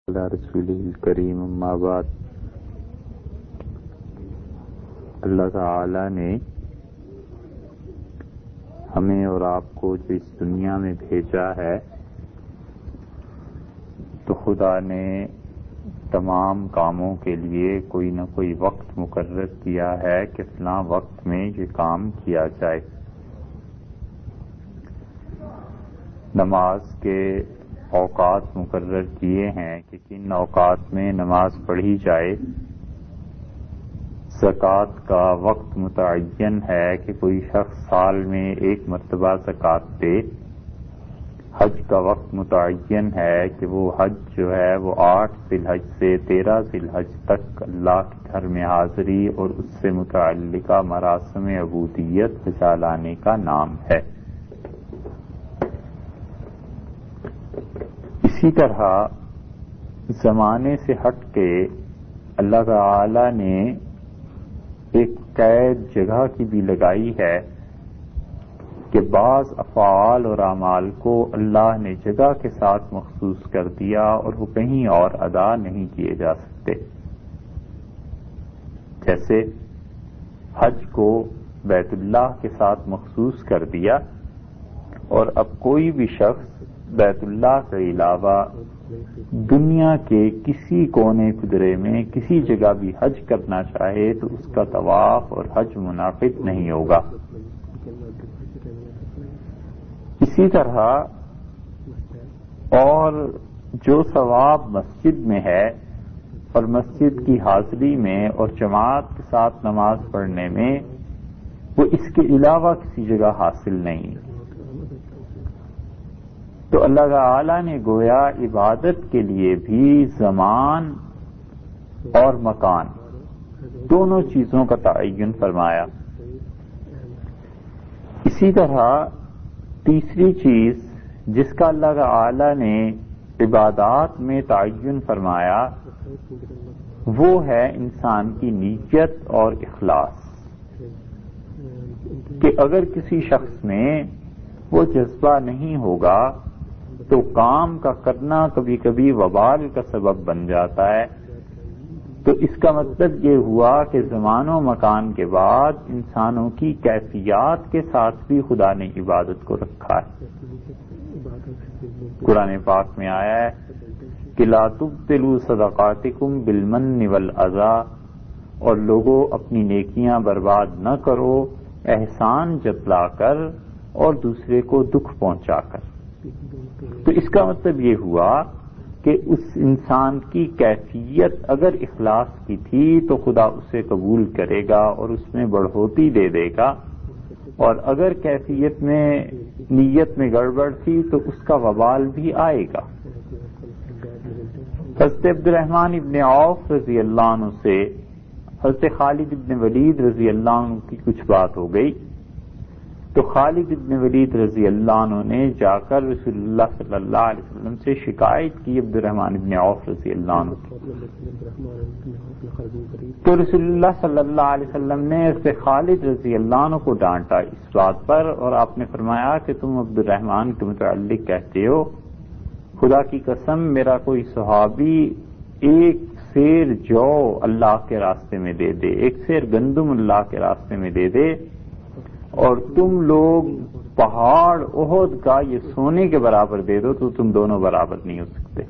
رسول الکریم اما بعد، اللہ تعالی نے ہمیں اور آپ کو جو اس دنیا میں بھیجا ہے تو خدا نے تمام کاموں کے لیے کوئی نہ کوئی وقت مقرر کیا ہے کہ فلاں وقت میں یہ کام کیا جائے۔ نماز کے اوقات مقرر کیے ہیں کہ کن اوقات میں نماز پڑھی جائے۔ زکوٰۃ کا وقت متعین ہے کہ کوئی شخص سال میں ایک مرتبہ زکوٰۃ دے۔ حج کا وقت متعین ہے کہ وہ حج جو ہے وہ 8 ذی الحج سے 13 ذی الحج تک اللہ کے گھر میں حاضری اور اس سے متعلقہ مراسم عبودیت بجا لانے کا نام ہے۔ اسی طرح زمانے سے ہٹ کے اللہ تعالی نے ایک قید جگہ کی بھی لگائی ہے کہ بعض افعال اور اعمال کو اللہ نے جگہ کے ساتھ مخصوص کر دیا اور وہ کہیں اور ادا نہیں کیے جا سکتے۔ جیسے حج کو بیت اللہ کے ساتھ مخصوص کر دیا، اور اب کوئی بھی شخص بیت اللہ کے علاوہ دنیا کے کسی کونے قدرے میں کسی جگہ بھی حج کرنا چاہے تو اس کا طواف اور حج منعقد نہیں ہوگا۔ اسی طرح اور جو ثواب مسجد میں ہے اور مسجد کی حاضری میں اور جماعت کے ساتھ نماز پڑھنے میں، وہ اس کے علاوہ کسی جگہ حاصل نہیں۔ تو اللہ تعالی نے گویا عبادت کے لیے بھی زمان اور مکان دونوں چیزوں کا تعین فرمایا۔ اسی طرح تیسری چیز جس کا اللہ تعالی نے عبادات میں تعین فرمایا وہ ہے انسان کی نیت اور اخلاص، کہ اگر کسی شخص میں وہ جذبہ نہیں ہوگا تو کام کا کرنا کبھی کبھی وبال کا سبب بن جاتا ہے۔ تو اس کا مطلب یہ ہوا کہ زمان و مکان کے بعد انسانوں کی کیفیات کے ساتھ بھی خدا نے عبادت کو رکھا ہے۔ قرآن پاک میں آیا ہے کہ لا تبطلوا صدقاتکم بالمن والاذی، اور لوگوں اپنی نیکیاں برباد نہ کرو احسان جتلا کر اور دوسرے کو دکھ پہنچا کر۔ تو اس کا مطلب یہ ہوا کہ اس انسان کی کیفیت اگر اخلاص کی تھی تو خدا اسے قبول کرے گا اور اس میں بڑھوتی دے دے گا، اور اگر کیفیت میں نیت میں گڑبڑ تھی تو اس کا وبال بھی آئے گا۔ حضرت عبد الرحمن ابن عوف رضی اللہ عنہ سے حضرت خالد ابن ولید رضی اللہ عنہ کی کچھ بات ہو گئی، تو خالد ابن ولید رضی اللہ عنہ نے جا کر رسول اللہ صلی اللہ علیہ وسلم سے شکایت کی عبد الرحمن ابن عوف رضی اللہ عنہ کی۔ تو رسول اللہ صلی اللہ علیہ وسلم نے حضرت خالد رضی اللہ عنہ کو ڈانٹا اس بات پر، اور آپ نے فرمایا کہ تم عبد الرحمن کے متعلق کہتے ہو خدا کی قسم میرا کوئی صحابی ایک سیر جو اللہ کے راستے میں دے دے، ایک سیر گندم اللہ کے راستے میں دے دے، اور تم لوگ پہاڑ احد کا یہ سونے کے برابر دے دو تو تم دونوں برابر نہیں ہو سکتے۔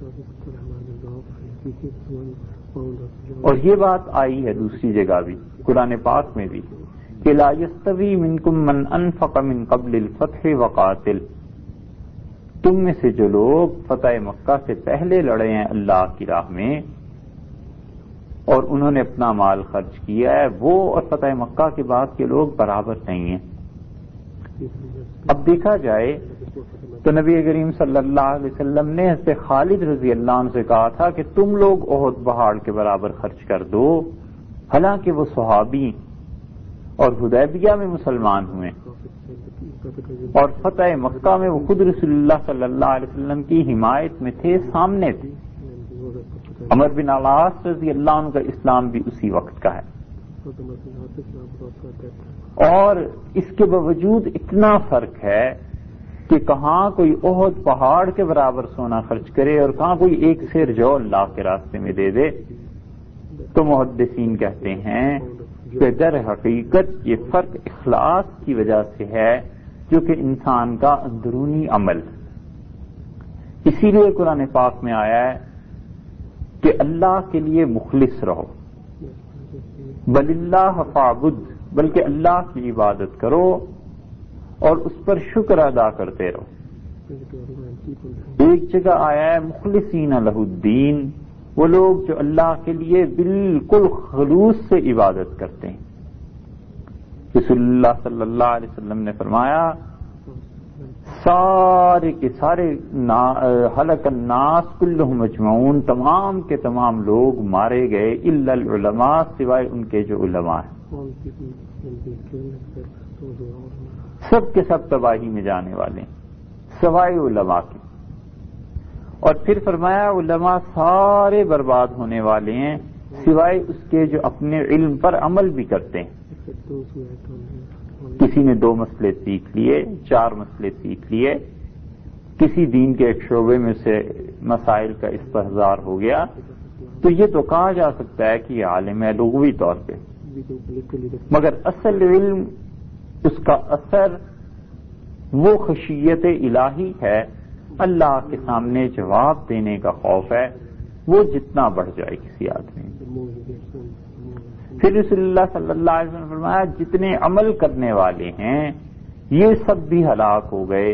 اور یہ بات آئی ہے دوسری جگہ بھی قرآن پاک میں بھی کہ لا یستوی منکم من انفق من قبل الفتح وقاتل، تم میں سے جو لوگ فتح مکہ سے پہلے لڑے ہیں اللہ کی راہ میں اور انہوں نے اپنا مال خرچ کیا ہے، وہ اور فتح مکہ کے بعد کے لوگ برابر نہیں ہیں۔ اب دیکھا جائے تو نبی کریم صلی اللہ علیہ وسلم نے حضرت خالد رضی اللہ عنہ سے کہا تھا کہ تم لوگ احد پہاڑ کے برابر خرچ کر دو، حالانکہ وہ صحابی اور حدیبیہ میں مسلمان ہوئے اور فتح مکہ میں وہ خود رسول اللہ صلی اللہ علیہ وسلم کی حمایت میں تھے، سامنے تھے۔ عمر بن العاص رضی اللہ عنہ کا اسلام بھی اسی وقت کا ہے، اور اس کے باوجود اتنا فرق ہے کہ کہاں کوئی احد پہاڑ کے برابر سونا خرچ کرے اور کہاں کوئی ایک سیر جو اللہ کے راستے میں دے دے، تو محدثین کہتے ہیں کہ در حقیقت یہ فرق اخلاص کی وجہ سے ہے، جو کہ انسان کا اندرونی عمل۔ اسی لیے قرآن پاک میں آیا ہے کہ اللہ کے لیے مخلص رہو، بل اللہ فاعبد، بلکہ اللہ کی عبادت کرو اور اس پر شکر ادا کرتے رہو۔ ایک جگہ آیا ہے مخلصین لہ الدین، وہ لوگ جو اللہ کے لیے بالکل خلوص سے عبادت کرتے ہیں۔ رسول اللہ صلی اللہ علیہ وسلم نے فرمایا سارے کے سارے ہلک الناس کلہم اجمعون، تمام کے تمام لوگ مارے گئے الا العلماء، سوائے ان کے جو علماء ہیں، سب کے سب تباہی میں جانے والے ہیں سوائے علماء کے۔ اور پھر فرمایا علماء سارے برباد ہونے والے ہیں سوائے اس کے جو اپنے علم پر عمل بھی کرتے ہیں۔ کسی نے 2 مسئلے سیکھ لیے، 4 مسئلے سیکھ لیے، کسی دین کے ایک شعبے میں سے مسائل کا استحضار ہو گیا، تو یہ تو کہا جا سکتا ہے کہ یہ عالم ہے لغوی طور پہ، مگر اصل علم، اس کا اثر وہ خشیت الہی ہے، اللہ کے سامنے جواب دینے کا خوف ہے، وہ جتنا بڑھ جائے کسی آدمی۔ پھر رسول اللہ صلی اللہ علیہ وسلم نے فرمایا جتنے عمل کرنے والے ہیں یہ سب بھی ہلاک ہو گئے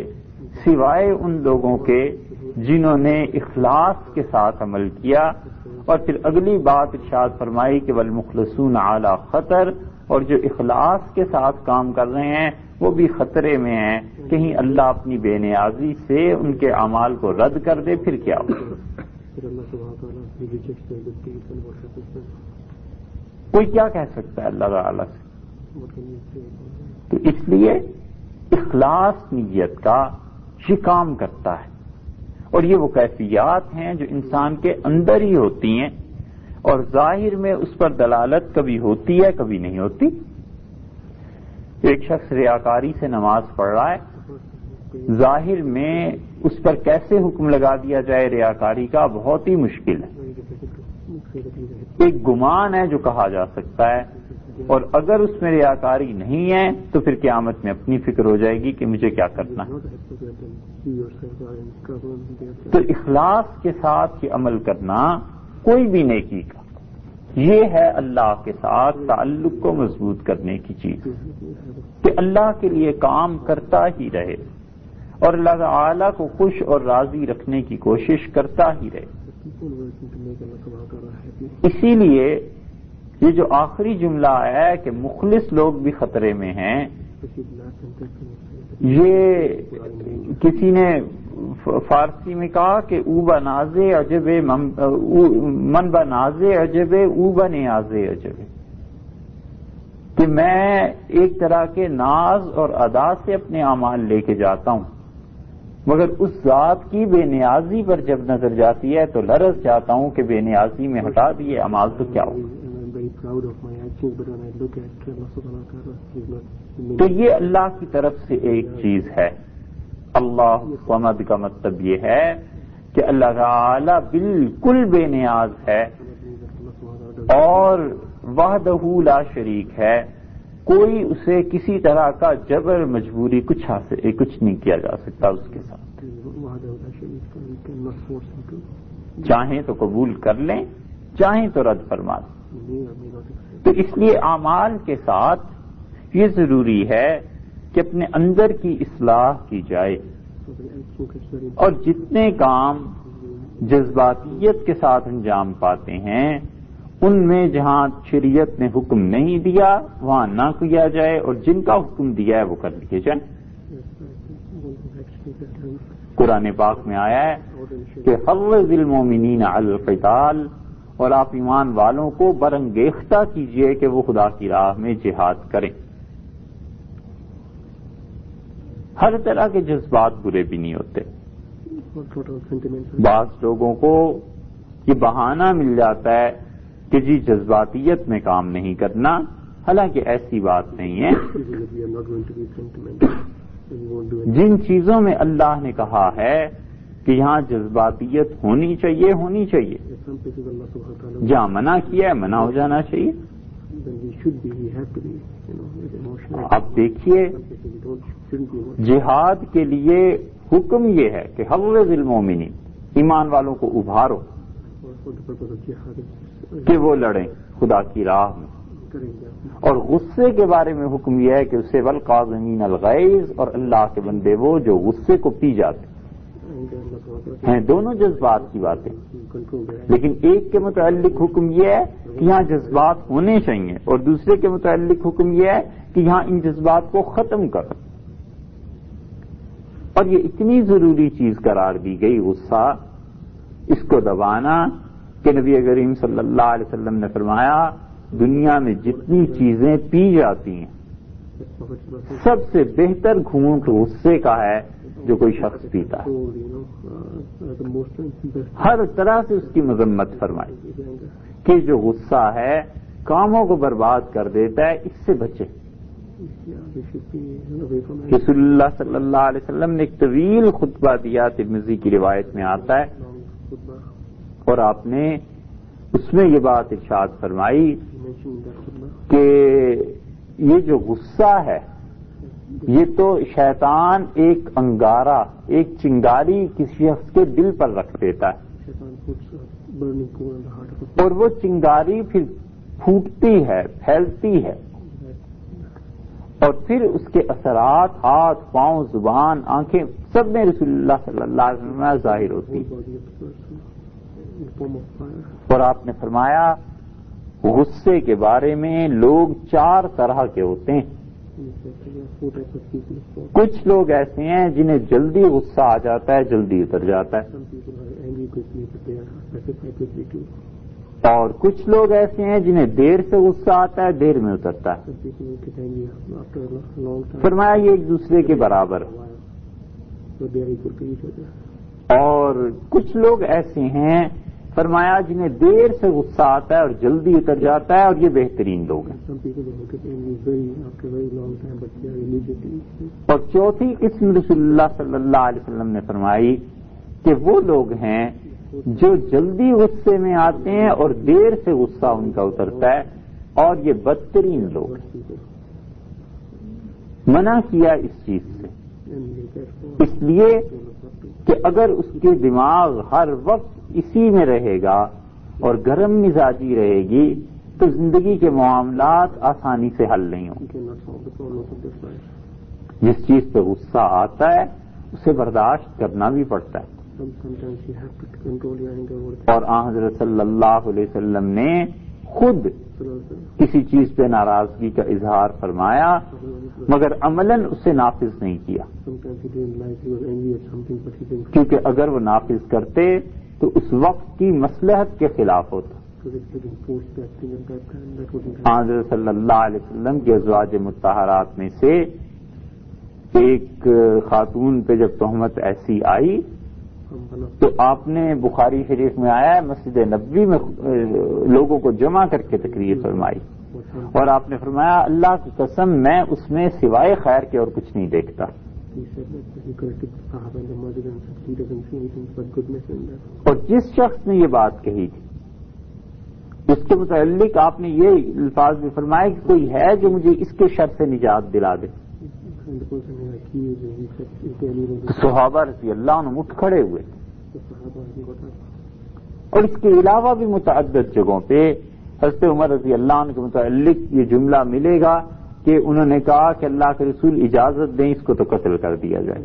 سوائے ان لوگوں کے جنہوں نے اخلاص کے ساتھ عمل کیا۔ اور پھر اگلی بات ارشاد فرمائی کہ والمخلصون علی خطر، اور جو اخلاص کے ساتھ کام کر رہے ہیں وہ بھی خطرے میں ہیں، کہیں اللہ اپنی بے نیازی سے ان کے اعمال کو رد کر دے، پھر کیا ہو۔ کوئی کیا کہہ سکتا ہے اللہ تعالی سے؟ تو اس لیے اخلاص نیت کا یہ کام کرتا ہے، اور یہ وہ کیفیات ہیں جو انسان کے اندر ہی ہوتی ہیں، اور ظاہر میں اس پر دلالت کبھی ہوتی ہے کبھی نہیں ہوتی۔ ایک شخص ریاکاری سے نماز پڑھ رہا ہے، ظاہر میں اس پر کیسے حکم لگا دیا جائے ریاکاری کا بہت ہی مشکل ہے۔ ایک گمان ہے جو کہا جا سکتا ہے، اور اگر اس میں ریاکاری نہیں ہے تو پھر قیامت میں اپنی فکر ہو جائے گی کہ مجھے کیا کرنا ہے۔ تو اخلاص کے ساتھ یہ عمل کرنا کوئی بھی نیکی کا، یہ ہے اللہ کے ساتھ تعلق کو مضبوط کرنے کی چیز، کہ اللہ کے لیے کام کرتا ہی رہے اور اللہ تعالی کو خوش اور راضی رکھنے کی کوشش کرتا ہی رہے۔ اسی لیے یہ جو آخری جملہ آیا ہے کہ مخلص لوگ بھی خطرے میں ہیں، یہ کسی نے فارسی میں کہا کہ او بناز عجب من بناز عجب او بنیاز عجب، کہ میں ایک طرح کے ناز اور ادا سے اپنے اعمال لے کے جاتا ہوں، مگر اس ذات کی بے نیازی پر جب نظر جاتی ہے تو لرز جاتا ہوں کہ بے نیازی میں ہٹا دیے اعمال تو کیا ہو۔ تو یہ اللہ کی طرف سے ایک چیز ہے۔ اللہ صمد کا مطلب یہ ہے کہ اللہ تعالی بالکل بے نیاز ہے اور وحدہ لا شریک ہے، کوئی اسے کسی طرح کا جبر مجبوری کچھ نہیں کیا جا سکتا اس کے ساتھ۔ چاہیں تو قبول کر لیں، چاہیں تو رد فرما دیں۔ تو اس لیے اعمال کے ساتھ یہ ضروری ہے کہ اپنے اندر کی اصلاح کی جائے، اور جتنے کام جذباتیت کے ساتھ انجام پاتے ہیں ان میں جہاں شریعت نے حکم نہیں دیا وہاں نہ کیا جائے، اور جن کا حکم دیا ہے وہ کر لیے جائیں۔ قرآن پاک میں آیا ہے کہ حرض المومنین علی القتال، اور آپ ایمان والوں کو برانگیختہ کیجئے کہ وہ خدا کی راہ میں جہاد کریں۔ ہر طرح کے جذبات برے بھی نہیں ہوتے۔ بعض لوگوں کو یہ بہانہ مل جاتا ہے کہ جی جذباتیت میں کام نہیں کرنا، حالانکہ ایسی بات نہیں ہے۔ جن چیزوں میں اللہ نے کہا ہے کہ یہاں جذباتیت ہونی چاہیے جہاں منع کیا ہے منع ہو جانا چاہیے. آپ دیکھیے جہاد کے لیے حکم یہ ہے کہ حوض المومنین، ایمان والوں کو ابھارو کہ وہ لڑیں خدا کی راہ میں. اور غصے کے بارے میں حکم یہ ہے کہ اسے والقاظمین الغیظ، اور اللہ کے بندے وہ جو غصے کو پی جاتے ہیں. دونوں جذبات کی باتیں، لیکن ایک کے متعلق حکم یہ ہے کہ یہاں جذبات ہونے چاہیے اور دوسرے کے متعلق حکم یہ ہے کہ یہاں ان جذبات کو ختم کرو. اور یہ اتنی ضروری چیز قرار دی گئی غصہ، اس کو دبانا، کہ نبی کریم صلی اللہ علیہ وسلم نے فرمایا دنیا میں جتنی چیزیں پی جاتی ہیں سب سے بہتر گھونٹ غصے کا ہے جو کوئی شخص پیتا ہے. ہر طرح سے اس کی مذمت فرمائی کہ جو غصہ ہے کاموں کو برباد کر دیتا ہے، اس سے بچے. رسول اللہ صلی اللہ علیہ وسلم نے ایک طویل خطبہ دیا، ترمذی کی روایت میں آتا ہے، اور آپ نے اس میں یہ بات ارشاد فرمائی کہ یہ جو غصہ ہے یہ تو شیطان ایک انگارہ، ایک چنگاری کسی شخص کے دل پر رکھ دیتا ہے، اور وہ چنگاری پھر پھوٹتی ہے، پھیلتی ہے، اور پھر اس کے اثرات ہاتھ، پاؤں، زبان، آنکھیں سب میں رسول اللہ صلی اللہ علیہ وسلم میں ظاہر ہوتی ہے. اور آپ نے فرمایا غصے کے بارے میں لوگ 4 طرح کے ہوتے ہیں. کچھ لوگ ایسے ہیں جنہیں جلدی غصہ آ جاتا ہے، جلدی اتر جاتا ہے، اور کچھ لوگ ایسے ہیں جنہیں دیر سے غصہ آتا ہے، دیر میں اترتا ہے. فرمایا یہ ایک دوسرے کے برابر. اور کچھ لوگ ایسے ہیں فرمایا جنہیں دیر سے غصہ آتا ہے اور جلدی اتر جاتا ہے، اور یہ بہترین لوگ ہیں. اور چوتھی قسم رسول اللہ صلی اللہ علیہ وسلم نے فرمائی کہ وہ لوگ ہیں جو جلدی غصے میں آتے ہیں اور دیر سے غصہ ان کا اترتا ہے، اور یہ بدترین لوگ ہیں. منع کیا اس چیز سے اس لیے کہ اگر اس کے دماغ ہر وقت اسی میں رہے گا اور گرم مزاجی رہے گی تو زندگی کے معاملات آسانی سے حل نہیں ہوں گے. جس چیز پہ غصہ آتا ہے اسے برداشت کرنا بھی پڑتا ہے. اور آن حضرت صلی اللہ علیہ وسلم نے خود کسی چیز پہ ناراضگی کا اظہار فرمایا مگر عملاً اسے نافذ نہیں کیا، کیونکہ اگر وہ نافذ کرتے تو اس وقت کی مصلحت کے خلاف ہوتا. حضرت صلی اللہ علیہ وسلم کے ازواج مطہرات میں سے ایک خاتون پہ جب تہمت ایسی آئی تو آپ نے بخاری شریف میں آیا ہے مسجد نبوی میں لوگوں کو جمع کر کے تقریر فرمائی، اور آپ نے فرمایا اللہ کی قسم میں اس میں سوائے خیر کے اور کچھ نہیں دیکھتا. اور جس شخص نے یہ بات کہی تھی اس کے متعلق آپ نے یہ الفاظ بھی فرمائے کہ کوئی ہے جو مجھے اس کے شر سے نجات دلا دے. صحابہ رضی اللہ عنہ اٹھ کھڑے ہوئے. اور اس کے علاوہ بھی متعدد جگہوں پہ حضرت عمر رضی اللہ عنہ کے متعلق یہ جملہ ملے گا کہ انہوں نے کہا کہ اللہ کے رسول اجازت دیں اس کو تو قتل کر دیا جائے،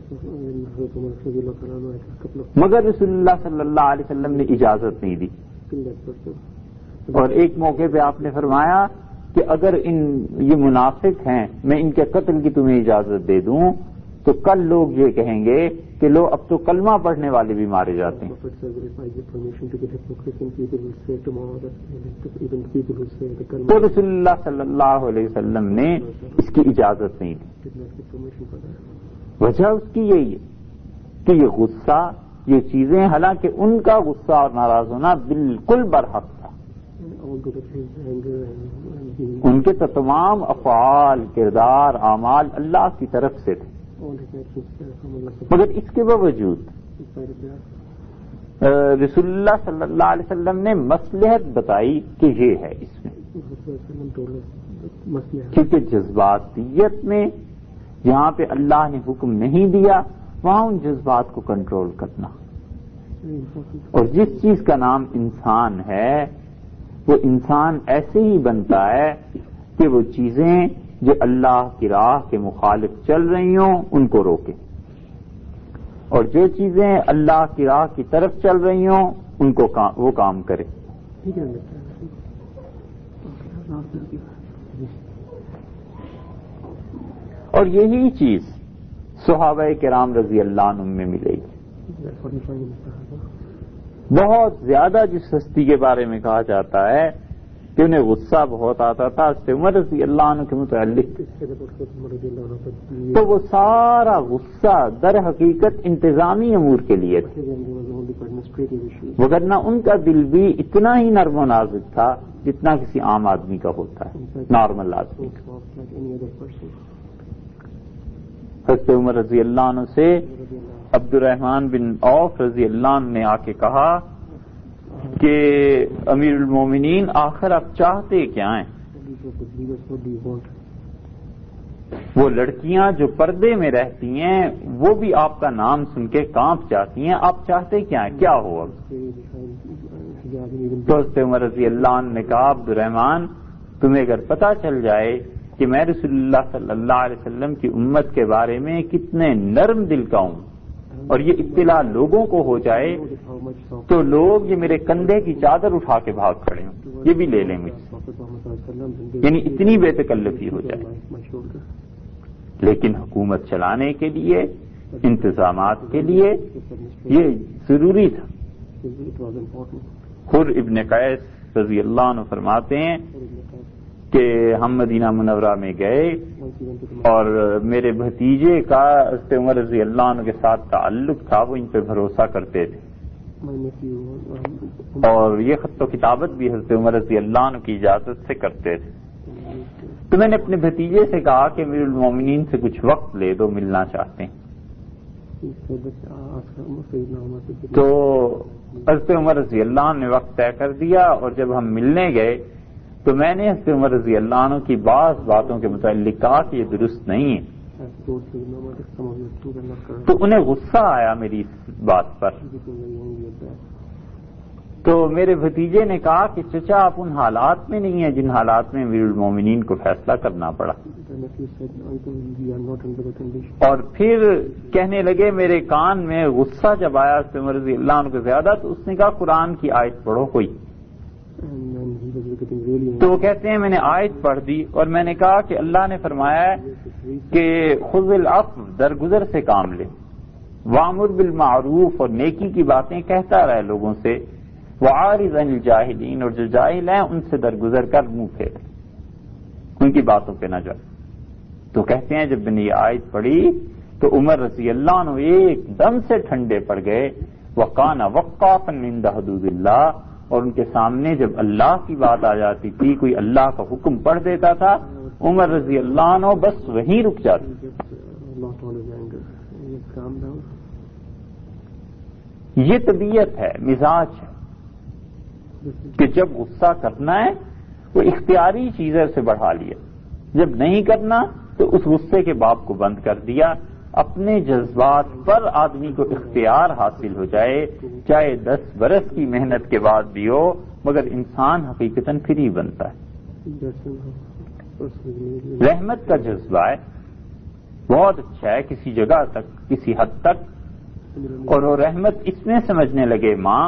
مگر رسول اللہ صلی اللہ علیہ وسلم نے اجازت نہیں دی. اور ایک موقع پہ آپ نے فرمایا کہ اگر یہ منافق ہیں میں ان کے قتل کی تمہیں اجازت دے دوں تو کل لوگ یہ کہیں گے کہ لو اب تو کلمہ پڑھنے والے بھی مارے جاتے ہیں. تو رسول اللہ صلی اللہ علیہ وسلم نے اس کی اجازت نہیں دی. وجہ اس کی یہی ہے کہ یہ غصہ، یہ چیزیں، حالانکہ ان کا غصہ اور ناراض ہونا بالکل برحق تھا، ان کے تو تمام افعال، کردار، اعمال اللہ کی طرف سے تھے، مگر اس کے باوجود رسول اللہ صلی اللہ علیہ وسلم نے مصلحت بتائی کہ یہ ہے اس میں، کیونکہ جذباتیت میں جہاں پہ اللہ نے حکم نہیں دیا وہاں ان جذبات کو کنٹرول کرنا، اور جس چیز کا نام انسان ہے وہ انسان ایسے ہی بنتا ہے کہ وہ چیزیں جو اللہ کی راہ کے مخالف چل رہی ہوں ان کو روکے، اور جو چیزیں اللہ کی راہ کی طرف چل رہی ہوں ان کو وہ کام کرے۔ اور یہی چیز صحابہ کرام رضی اللہ عنہ میں ملے گی۔ بہت زیادہ جس ہستی کے بارے میں کہا جاتا ہے کہ انہیں غصہ بہت آتا تھا حضرت عمر رضی اللہ عنہ کے متعلق، تو وہ سارا غصہ در حقیقت انتظامی امور کے لیے تھا، وگرنہ ان کا دل بھی اتنا ہی نرم و نازک تھا جتنا کسی عام آدمی کا ہوتا ہے، نارمل آدمی کا۔ حضرت عمر رضی اللہ عنہ سے عبد الرحمن بن عوف رضی اللہ عنہ نے آ کے کہا کہ امیر المومنین آخر آپ چاہتے کیا ہیں؟ وہ لڑکیاں جو پردے میں رہتی ہیں وہ بھی آپ کا نام سن کے کانپ جاتی ہیں، آپ چاہتے کیا ہیں، کیا ہو اب؟ تو حضرت عمر رضی اللہ عنہ نے کہا عبد الرحمن تمہیں اگر پتہ چل جائے کہ میں رسول اللہ صلی اللہ علیہ وسلم کی امت کے بارے میں کتنے نرم دل کا ہوں اور یہ اطلاع لوگوں کو ہو جائے تو لوگ یہ میرے کندھے کی چادر اٹھا کے بھاگ کھڑے ہوں، یہ بھی لے لیں مجھ سے، یعنی اتنی بے تکلفی ہو جائے۔ لیکن حکومت چلانے کے لیے، انتظامات کے لیے یہ ضروری تھا۔ حر ابن قیس رضی اللہ عنہ فرماتے ہیں کہ ہم مدینہ منورہ میں گئے اور میرے بھتیجے کا حضرت عمر رضی اللہ عنہ کے ساتھ تعلق تھا، وہ ان پہ بھروسہ کرتے تھے، اور یہ خط و کتابت بھی حضرت عمر رضی اللہ عنہ کی اجازت سے کرتے تھے۔ تو میں نے اپنے بھتیجے سے کہا کہ امیر المومنین سے کچھ وقت لے دو، ملنا چاہتے ہیں۔ تو حضرت عمر رضی اللہ عنہ نے وقت طے کر دیا، اور جب ہم ملنے گئے تو میں نے حضرت عمر رضی اللہ عنہ کی بعض باتوں کے متعلق کہا کہ یہ درست نہیں ہے، تو انہیں غصہ آیا میری اس بات پر۔ تو میرے بھتیجے نے کہا کہ چچا آپ ان حالات میں نہیں ہیں جن حالات میں امیر المومنین کو فیصلہ کرنا پڑا، اور پھر کہنے لگے میرے کان میں غصہ جب آیا حضرت عمر رضی اللہ عنہ کو زیادہ، تو اس نے کہا قرآن کی آیت پڑھو کوئی۔ تو وہ کہتے ہیں میں نے آیت پڑھ دی اور میں نے کہا کہ اللہ نے فرمایا ہے کہ خذ العفو، درگزر سے کام لے، وامر بالمعروف، اور نیکی کی باتیں کہتا رہے لوگوں سے، وعارض عن الجاہلین، اور جو جاہل ہیں ان سے درگزر کر منہ پھیر، ان کی باتوں پہ نہ جائے۔ تو کہتے ہیں جب میں نے یہ آیت پڑھی تو عمر رضی اللہ عنہ ایک دم سے ٹھنڈے پڑ گئے، وَقَانَ وَقَّافًا عِنْدَ حُدُودِ اللَّهِ، اور ان کے سامنے جب اللہ کی بات آ جاتی تھی، کوئی اللہ کا حکم پڑھ دیتا تھا، عمر رضی اللہ عنہ بس وہیں رک جاتے۔ یہ طبیعت ہے، مزاج ہے کہ جب غصہ کرنا ہے وہ اختیاری چیزیں سے بڑھا لیا، جب نہیں کرنا تو اس غصے کے باب کو بند کر دیا۔ اپنے جذبات پر آدمی کو اختیار حاصل ہو جائے، چاہے 10 برس کی محنت کے بعد بھی ہو، مگر انسان حقیقتاً پھر ہی بنتا ہے۔ رحمت کا جذبہ ہے، بہت اچھا ہے کسی جگہ تک، کسی حد تک، اور وہ رحمت اس میں سمجھنے لگے ماں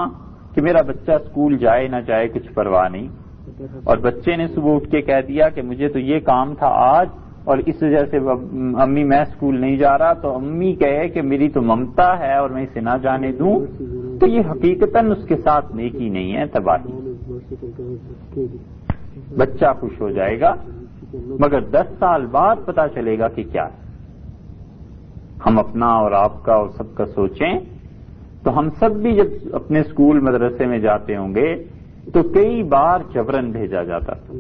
کہ میرا بچہ اسکول جائے نہ جائے کچھ پرواہ نہیں، اور بچے نے صبح اٹھ کے کہہ دیا کہ مجھے تو یہ کام تھا آج اور اس وجہ سے امی میں اسکول نہیں جا رہا، تو امی کہے کہ میری تو ممتا ہے اور میں اسے نہ جانے دوں، تو یہ حقیقتاً اس کے ساتھ نیکی نہیں ہے، تباہی۔ بچہ خوش ہو جائے گا مگر 10 سال بعد پتا چلے گا کہ کیا ہے۔ ہم اپنا اور آپ کا اور سب کا سوچیں تو ہم سب بھی جب اپنے اسکول مدرسے میں جاتے ہوں گے تو کئی بار جبرن بھیجا جاتا تھا،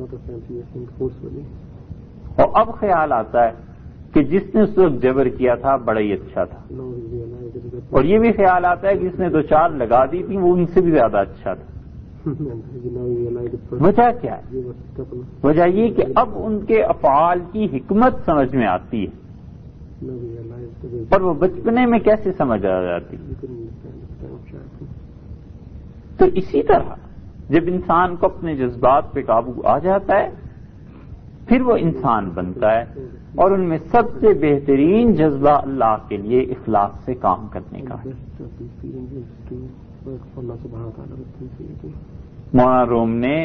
اور اب خیال آتا ہے کہ جس نے اس وقت جبر کیا تھا بڑا ہی اچھا تھا، اور یہ بھی خیال آتا ہے کہ جس نے 2-4 لگا دی تھی وہ ان سے بھی زیادہ اچھا تھا۔ وجہ کیا ہے؟ وجہ یہ کہ اب ان کے افعال کی حکمت سمجھ میں آتی ہے، اور وہ بچپنے میں کیسے سمجھ آ جاتی۔ تو اسی طرح جب انسان کو اپنے جذبات پہ قابو آ جاتا ہے پھر وہ انسان بنتا ہے، اور ان میں سب سے بہترین جذبہ اللہ کے لیے اخلاص سے کام کرنے کا ہے۔ مولانا روم نے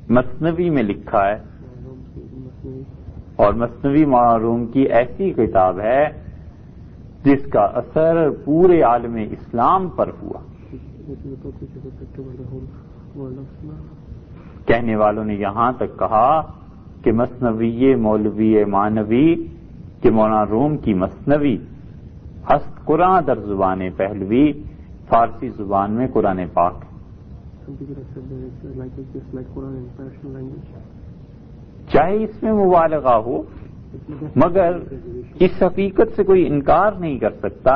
مثنوی میں لکھا ہے، اور مثنوی مولانا روم کی ایسی کتاب ہے جس کا اثر پورے عالم اسلام پر ہوا۔ کہنے والوں نے یہاں تک کہا کہ مثنوی مولوی مانوی کہ مولانا روم کی مثنوی ہست قرآن در زبان پہلوی، فارسی زبان میں قرآن پاک۔ چاہے اس میں مبالغہ ہو، مگر اس حقیقت سے کوئی انکار نہیں کر سکتا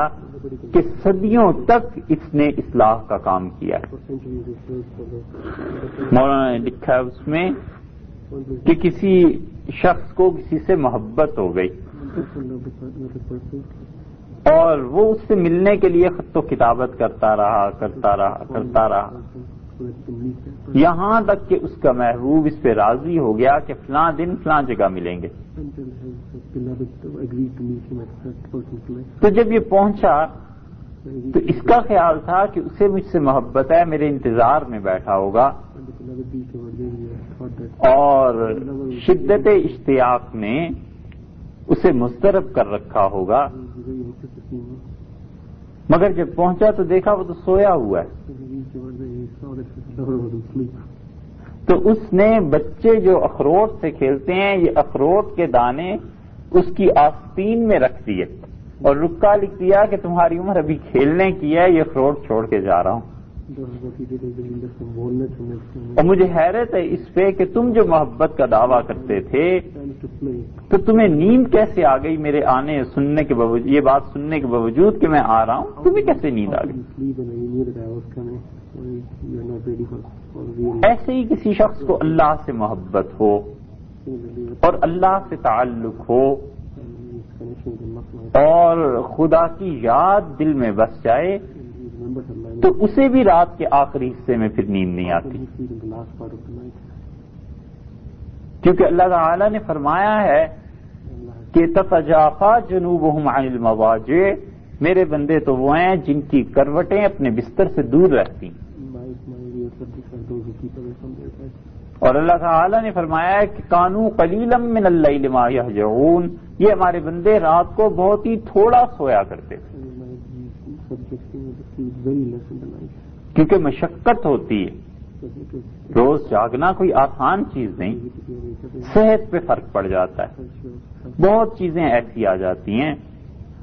کہ صدیوں تک اس نے اصلاح کا کام کیا ہے۔ مولانا نے لکھا ہے اس میں کہ کسی شخص کو کسی سے محبت ہو گئی اور وہ اس سے ملنے کے لیے خط و کتابت کرتا رہا یہاں تک کہ اس کا محبوب اس پہ راضی ہو گیا کہ فلاں دن فلاں جگہ ملیں گے۔ تو جب یہ پہنچا تو اس کا خیال تھا کہ اسے مجھ سے محبت ہے، میرے انتظار میں بیٹھا ہوگا، اور شدت اشتیاق نے اسے مضطرب کر رکھا ہوگا، مگر جب پہنچا تو دیکھا وہ تو سویا ہوا ہے۔ تو اس نے بچے جو اخروٹ سے کھیلتے ہیں یہ اخروٹ کے دانے اس کی آستین میں رکھ دیے اور رکا لکھ دیا کہ تمہاری عمر ابھی کھیلنے کی ہے، یہ اخروٹ چھوڑ کے جا رہا ہوں۔ اور مجھے حیرت ہے اس پہ کہ تم جو محبت کا دعویٰ کرتے تھے تو تمہیں نیند کیسے آ گئی میرے آنے سننے کے باوجود، یہ بات سننے کے باوجود کہ میں آ رہا ہوں تمہیں کیسے نیند آ گئی؟ ایسے ہی کسی شخص کو اللہ سے محبت ہو اور اللہ سے تعلق ہو اور خدا کی یاد دل میں بس جائے تو اسے بھی رات کے آخری حصے میں پھر نیند نہیں آتی، کیونکہ اللہ تعالی نے فرمایا ہے کہ تتجافا جنوبہم عن المضاجع، میرے بندے تو وہ ہیں جن کی کروٹیں اپنے بستر سے دور رہتی ہیں۔ اور اللہ تعالی نے فرمایا ہے کہ کانوا قلیلا من اللیل ما یہجعون، یہ ہمارے بندے رات کو بہت ہی تھوڑا سویا کرتے تھے، کیونکہ مشقت ہوتی ہے، روز جاگنا کوئی آسان چیز نہیں، صحت پہ فرق پڑ جاتا ہے، بہت چیزیں ایسی آ جاتی ہیں،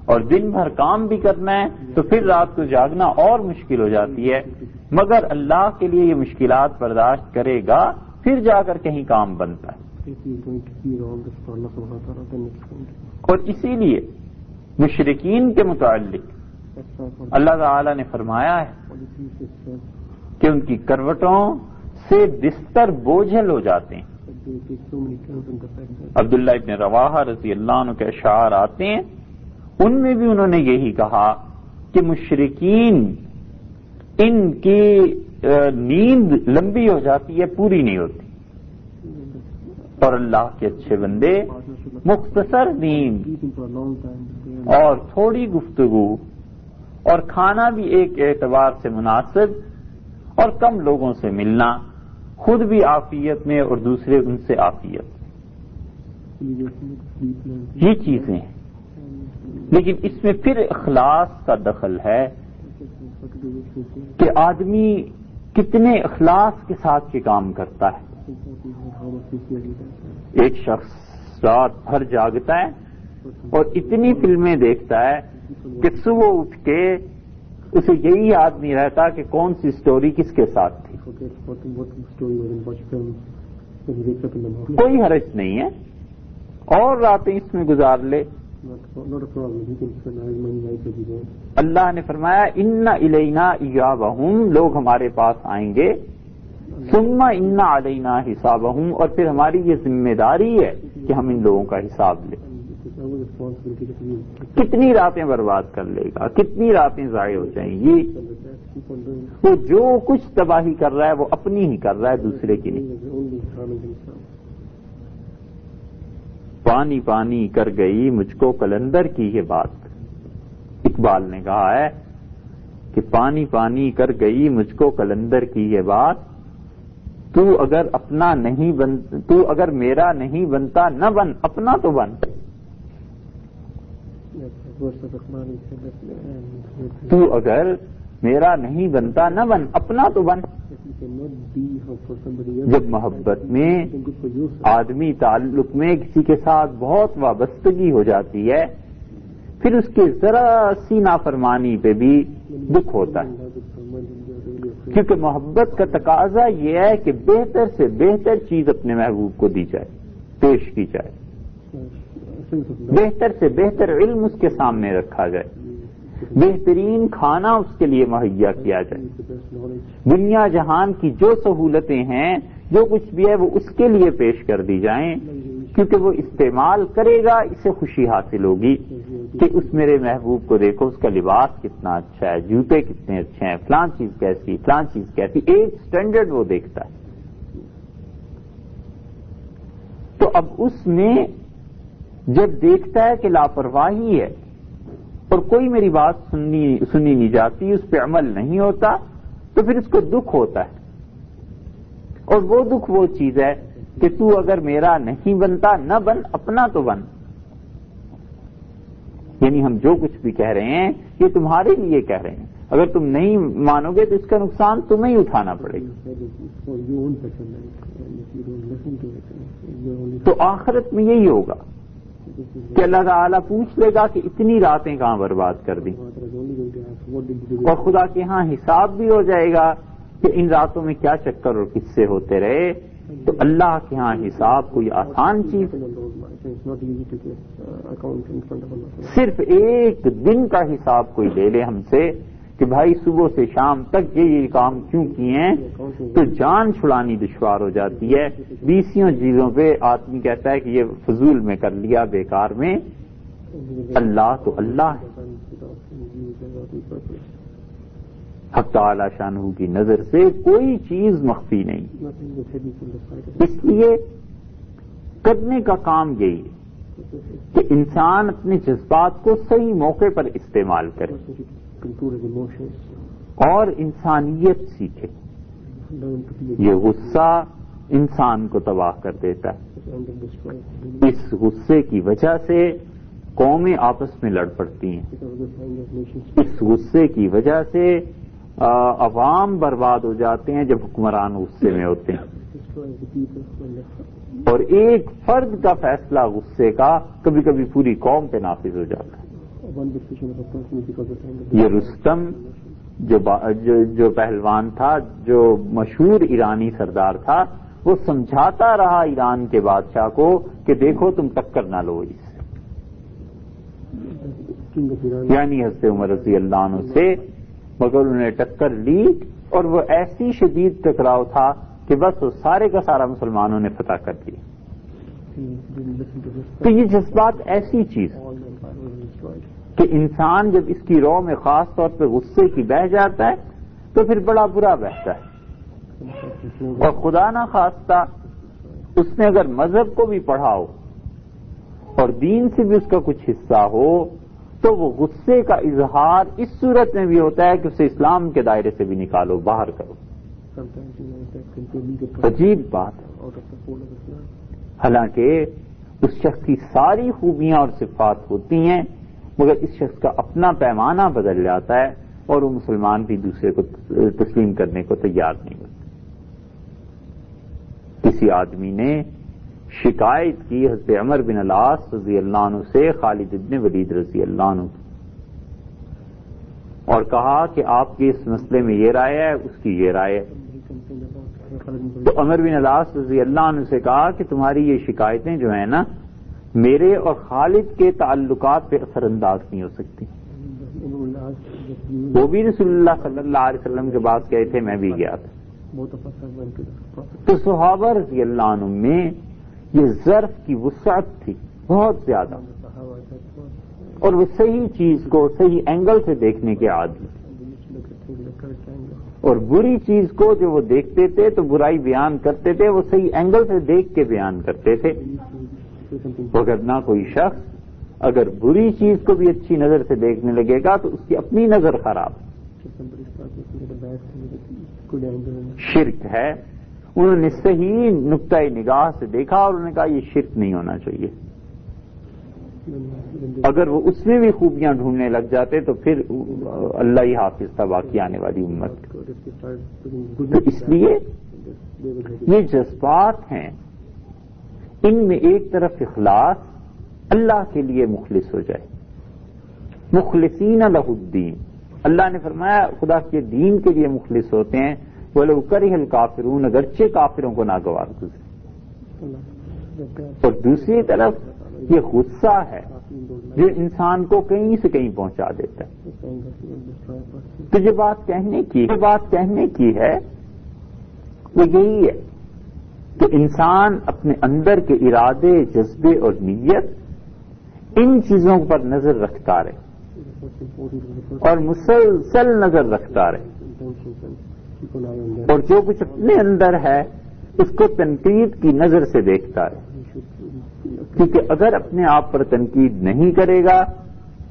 اور دن بھر کام بھی کرنا ہے تو پھر رات کو جاگنا اور مشکل ہو جاتی ہے، مگر اللہ کے لیے یہ مشکلات برداشت کرے گا پھر جا کر کہیں کام بنتا ہے۔ اور اسی لیے مشرکین کے متعلق اللہ تعالی نے فرمایا ہے کہ ان کی کروٹوں سے بستر بوجھل ہو جاتے ہیں۔ عبداللہ ابن رواحہ رضی اللہ عنہ کے اشعار آتے ہیں، ان میں بھی انہوں نے یہی کہا کہ مشرکین ان کی نیند لمبی ہو جاتی ہے، پوری نہیں ہوتی، اور اللہ کے اچھے بندے مختصر نیند اور تھوڑی گفتگو اور کھانا بھی ایک اعتبار سے مناسب اور کم لوگوں سے ملنا، خود بھی عافیت میں اور دوسرے ان سے عافیت، یہ چیزیں ہیں۔ لیکن اس میں پھر اخلاص کا دخل ہے کہ آدمی کتنے اخلاص کے ساتھ کے کام کرتا ہے۔ ایک شخص رات بھر جاگتا ہے اور اتنی فلمیں دیکھتا ہے کہ صبح اٹھ کے اسے یہی یاد نہیں رہتا کہ کون سی سٹوری کس کے ساتھ تھی۔ کوئی حرج نہیں ہے، اور راتیں اس میں گزار لے، اللہ نے فرمایا ان الینا ایابہم، لوگ ہمارے پاس آئیں گے، ثم ان علینا حسابہم، اور پھر ہماری یہ ذمہ داری ہے کہ ہم ان لوگوں کا حساب لیں۔ کتنی راتیں برباد کر لے گا، کتنی راتیں ضائع ہو جائیں گی۔ وہ جو کچھ تباہی کر رہا ہے وہ اپنی ہی کر رہا ہے، دوسرے کی نہیں۔ پانی پانی کر گئی مجھ کو قلندر کی یہ بات، اقبال نے کہا ہے کہ پانی پانی کر گئی مجھ کو قلندر کی یہ بات، تو اگر اپنا نہیں بن، تو اگر میرا نہیں بنتا نہ بن، اپنا تو بن۔ تو اگر میرا نہیں بنتا نہ بن، اپنا تو بن۔ جب محبت میں آدمی تعلق میں کسی کے ساتھ بہت وابستگی ہو جاتی ہے، پھر اس کے ذرا سی نافرمانی پہ بھی دکھ ہوتا ہے، کیونکہ محبت کا تقاضا یہ ہے کہ بہتر سے بہتر چیز اپنے محبوب کو دی جائے، پیش کی جائے، بہتر سے بہتر علم اس کے سامنے رکھا جائے، بہترین کھانا اس کے لیے مہیا کیا جائے، دنیا جہان کی جو سہولتیں ہیں، جو کچھ بھی ہے وہ اس کے لیے پیش کر دی جائیں، کیونکہ وہ استعمال کرے گا، اسے خوشی حاصل ہوگی کہ اس میرے محبوب کو دیکھو، اس کا لباس کتنا اچھا ہے، جوتے کتنے اچھے ہیں، فلاں چیز کیسی، فلاں چیز کیسی، ایک سٹینڈرڈ وہ دیکھتا ہے۔ تو اب اس میں جب دیکھتا ہے کہ لاپرواہی ہے اور کوئی میری بات سنی نہیں جاتی، اس پہ عمل نہیں ہوتا، تو پھر اس کو دکھ ہوتا ہے، اور وہ دکھ وہ چیز ہے کہ تو اگر میرا نہیں بنتا نہ بن، اپنا تو بن۔ یعنی ہم جو کچھ بھی کہہ رہے ہیں یہ تمہارے لیے کہہ رہے ہیں، اگر تم نہیں مانو گے تو اس کا نقصان تمہیں ہی اٹھانا پڑے گا۔ تو آخرت میں یہی ہوگا کہ اللہ تعالیٰ پوچھ لے گا کہ اتنی راتیں کہاں برباد کر دی، اور خدا کے ہاں حساب بھی ہو جائے گا کہ ان راتوں میں کیا چکر اور قصے ہوتے رہے۔ تو اللہ کے ہاں حساب کوئی آسان چیز، صرف ایک دن کا حساب کوئی لے لے ہم سے کہ بھائی صبح سے شام تک یہ کام کیوں کیے ہیں، تو جان چھڑانی دشوار ہو جاتی ہے۔ 20 چیزوں پہ آدمی کہتا ہے کہ یہ فضول میں کر لیا، بیکار میں۔ اللہ تو اللہ ہے، حق تعالی شانہ کی نظر سے کوئی چیز مخفی نہیں، اس لیے کرنے کا کام یہی ہے کہ انسان اپنے جذبات کو صحیح موقع پر استعمال کرے اور انسانیت سیکھے۔ یہ غصہ انسان کو تباہ کر دیتا ہے، اس غصے کی وجہ سے قومیں آپس میں لڑ پڑتی ہیں، اس غصے کی وجہ سے عوام برباد ہو جاتے ہیں جب حکمران غصے میں ہوتے ہیں، اور ایک فرد کا فیصلہ غصے کا کبھی کبھی پوری قوم پہ نافذ ہو جاتا ہے۔ یہ رستم جو پہلوان تھا، جو مشہور ایرانی سردار تھا، وہ سمجھاتا رہا ایران کے بادشاہ کو کہ دیکھو تم ٹکر نہ لو اس سے، یعنی حضرت عمر رضی اللہ عنہ سے، مگر انہوں نے ٹکر لی، اور وہ ایسی شدید ٹکراؤ تھا کہ بس وہ سارے کا سارا مسلمانوں نے فتح کر دیا۔ تو یہ جذبات ایسی چیز کہ انسان جب اس کی رو میں خاص طور پہ غصے کی بہہ جاتا ہے تو پھر بڑا برا بہتا ہے، اور خدا نہ خواستہ اس نے اگر مذہب کو بھی پڑھا ہو اور دین سے بھی اس کا کچھ حصہ ہو، تو وہ غصے کا اظہار اس صورت میں بھی ہوتا ہے کہ اسے اسلام کے دائرے سے بھی نکالو، باہر کرو۔ عجیب بات ہے، حالانکہ اس شخص کی ساری خوبیاں اور صفات ہوتی ہیں، مگر اس شخص کا اپنا پیمانہ بدل جاتا ہے اور وہ مسلمان بھی دوسرے کو تسلیم کرنے کو تیار نہیں ہوتے۔ کسی آدمی نے شکایت کی حضرت عمر بن العاص رضی اللہ عنہ سے خالد بن ولید رضی اللہ عنہ کی، اور کہا کہ آپ کی اس مسئلے میں یہ رائے ہے، اس کی یہ رائے ہے۔ تو عمر بن العاص رضی اللہ عنہ سے کہا کہ تمہاری یہ شکایتیں جو ہیں نا، میرے اور خالد کے تعلقات پہ اثر انداز نہیں ہو سکتی. وہ بھی رسول اللہ صلی اللہ علیہ وسلم کے بعد گئے تھے، میں بھی گیا تھا. تو صحابہ رضی اللہ عنہ میں یہ ظرف کی وسعت تھی بہت زیادہ، اور وہ صحیح چیز کو صحیح اینگل سے دیکھنے کے عادی، اور بری چیز کو جو وہ دیکھتے تھے تو برائی بیان کرتے تھے، وہ صحیح اینگل سے دیکھ کے بیان کرتے تھے. اگر نہ کوئی شخص اگر بری چیز کو بھی اچھی نظر سے دیکھنے لگے گا تو اس کی اپنی نظر خراب. شرک ہے. انہوں نے صحیح نقطۂ نگاہ سے دیکھا اور انہوں نے کہا یہ شرک نہیں ہونا چاہیے. اگر وہ اس میں بھی خوبیاں ڈھونڈنے لگ جاتے تو پھر اللہ ہی حافظ تھا باقی آنے والی امت. تو اس لیے یہ جذبات ہیں، ان میں ایک طرف اخلاص، اللہ کے لیے مخلص ہو جائے، مخلصین لہ الدین. اللہ نے فرمایا خدا کے دین کے لیے مخلص ہوتے ہیں، وَلَوْ كَرِهَ الْكَافِرُونَ، اگرچہ کافروں کو ناگوار گزرے. اور دوسری طرف یہ غصہ ہے جو انسان کو کہیں سے کہیں پہنچا دیتا ہے. تو جو بات کہنے کی ہے وہ یہی ہے کہ انسان اپنے اندر کے ارادے، جذبے اور نیت، ان چیزوں پر نظر رکھتا رہے اور مسلسل نظر رکھتا رہے، اور جو کچھ اپنے اندر ہے اس کو تنقید کی نظر سے دیکھتا رہے. کیونکہ اگر اپنے آپ پر تنقید نہیں کرے گا